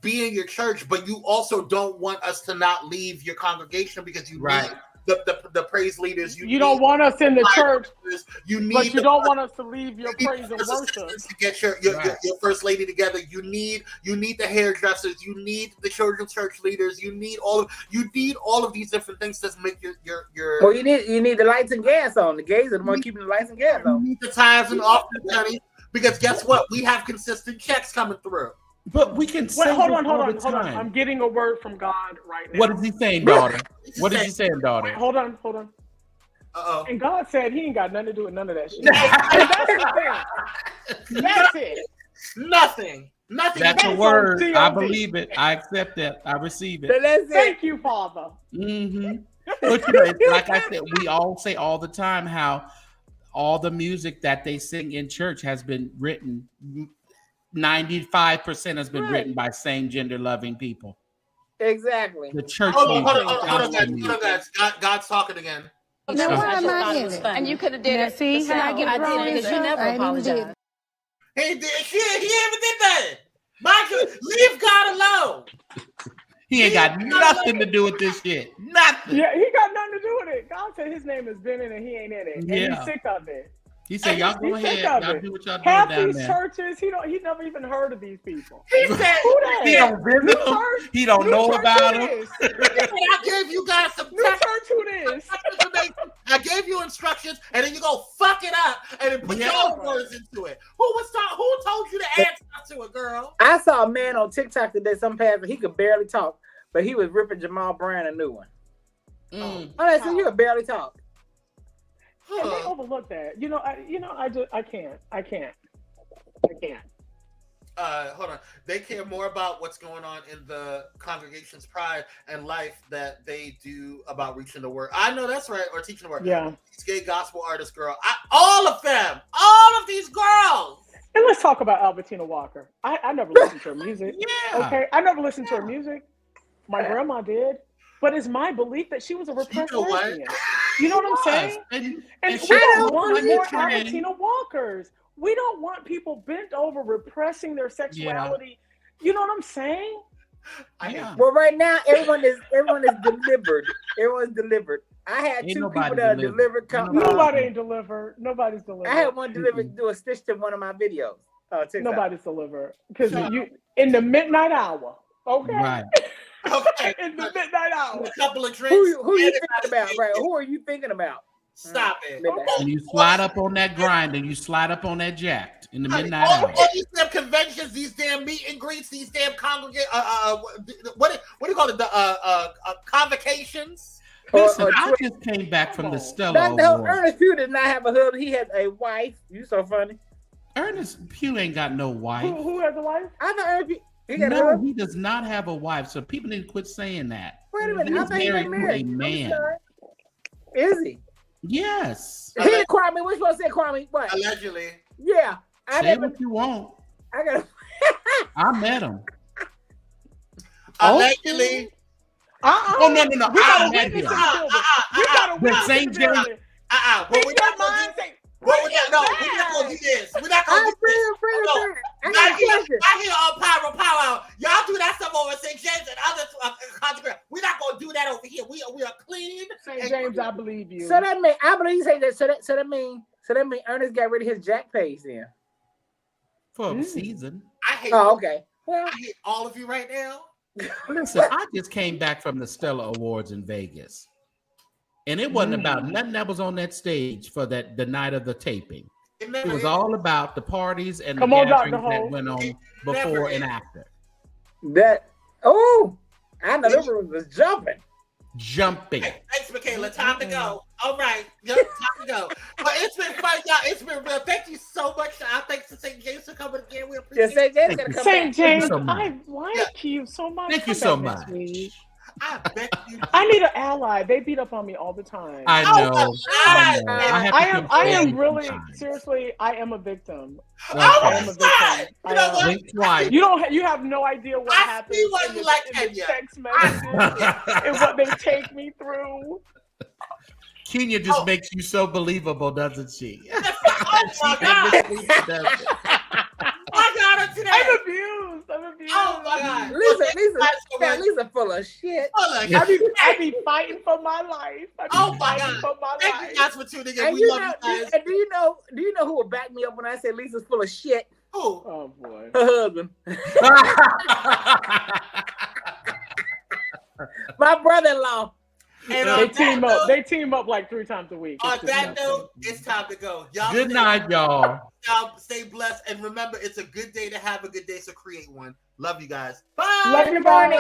be in your church, but you also don't want us to not leave your congregation because you need the praise leaders. You don't want us in the church, but you don't want us to leave your praise and worship. To get your first lady together, you need the hairdressers, you need the children's church leaders, you need all of these different things to make your. Well, you need the lights and gas on. The gays are the one keeping the lights and gas on. You need the tithes and offerings, honey, because guess what? We have consistent checks coming through. But we can say hold on. I'm getting a word from God right now. What is he saying, daughter? What is he saying, daughter? Wait, hold on. Uh-oh. And God said he ain't got nothing to do with none of that shit. That's the thing. That's it. Nothing. That's a word. I believe it. I accept that. I receive it. Thank you, Father. Mm-hmm. But like I said, we all say all the time how all the music that they sing in church has been written. 95% has been written by same gender loving people. Exactly. The church. Hold on, guys. God's talking again. Now why am I in it? And you could have did it. See how I get wrong because you never apologized. He even did that. Michael, leave God alone. He ain't got nothing to do with this shit. Nothing. Yeah, he got nothing to do with it. God said his name has been in it and he ain't in it. And he's sick of it. He said, "Y'all go ahead. Y'all do what y'all do Half down these there." churches, he never even heard of these people. He said, "Who that? He don't visit them. He don't know about them." I gave you guys some church. Who this? I gave you instructions, and then you go fuck it up, and then put your own words into it. Who told you to add stuff to it, girl? I saw a man on TikTok today. Some pastor, he could barely talk, but he was ripping Jamal Brown a new one. I said, "You could barely talk." And they overlook that. I can't. Hold on. They care more about what's going on in the congregation's pride and life that they do about reaching the word. I know that's right, or teaching the word. Yeah. These gay gospel artists, girl. All of these girls. And let's talk about Albertina Walker. I never listened to her music. Yeah. Okay. I never listened to her music. My grandma did. But it's my belief that she was a repressed lesbian. You know what I'm saying? And we don't want more Albertina Walkers. We don't want people bent over repressing their sexuality. You know what I'm saying? Well, right now everyone is delivered. Everyone's delivered. I had two people that are delivered. Nobody ain't delivered. Nobody's delivered. I had one delivered do a stitch to one of my videos. Nobody's delivered because you in the midnight hour. Okay. Right. Okay. In the midnight hour. A couple of drinks. Who you thinking about? Right. Who are you thinking about? Stop it. And you slide up on that grind and you slide up on that jacked in the midnight hour. All these damn conventions, these damn meet and greets, these damn what do you call it? The convocations. Listen, I just came back from the Stella Awards. Ernest Pugh did not have a husband. He has a wife. You so funny. Ernest Pugh ain't got no wife. Who has a wife? I know Ernest Pugh. He does not have a wife. So people need to quit saying that. Wait a minute. I think he's married. A man. Is he? Yes. He didn't Kwame. We're supposed to say Kwame. What? Allegedly. Yeah. Say what you want. I met him. Allegedly. Oh no. We got a witness in the building. We got a witness in the building. We're not gonna do this. We're not gonna do this. I hear on Pyro Power. Y'all do that stuff over St. James and other content. We're not gonna do that over here. We are clean. St. James, I believe you. So that mean I believe you say that. So that mean Ernest got rid of his Jack page then. For a season. I hate. Okay. Well, I hate all of you right now. Listen, I just came back from the Stella Awards in Vegas. And it wasn't about nothing that was on that stage for the night of the taping. It was all about the parties and the gatherings that went on before and after. I know the room was jumping. Hey, thanks, Michaela. Time to go. All right. Yep, time to go. But it's been fun, y'all. It's been real. Thank you so much. Thanks to St. James for coming again. We appreciate St. James gonna come St. James, so I like you so much. Thank you so much. I bet you. I need an ally. They beat up on me all the time. I know. I am really seriously. I am a victim. Okay. I am a victim. You know what? You have no idea what happens in the text messages and what they take me through. Kenya just makes you so believable, doesn't she? Oh my God. I got her today. I'm abused. Oh my God. Lisa full of shit. I be fighting for my life. Oh my God. Thank you guys for tuning in. And we love you guys. And do you know who will back me up when I say Lisa's full of shit? Who? Oh boy. Her husband. My brother-in-law. And they team up like 3 times a week. On that note, it's time to go. Y'all good night, y'all. Y'all stay blessed. And remember, it's a good day to have a good day, so create one. Love you guys. Bye. Love you, Barney.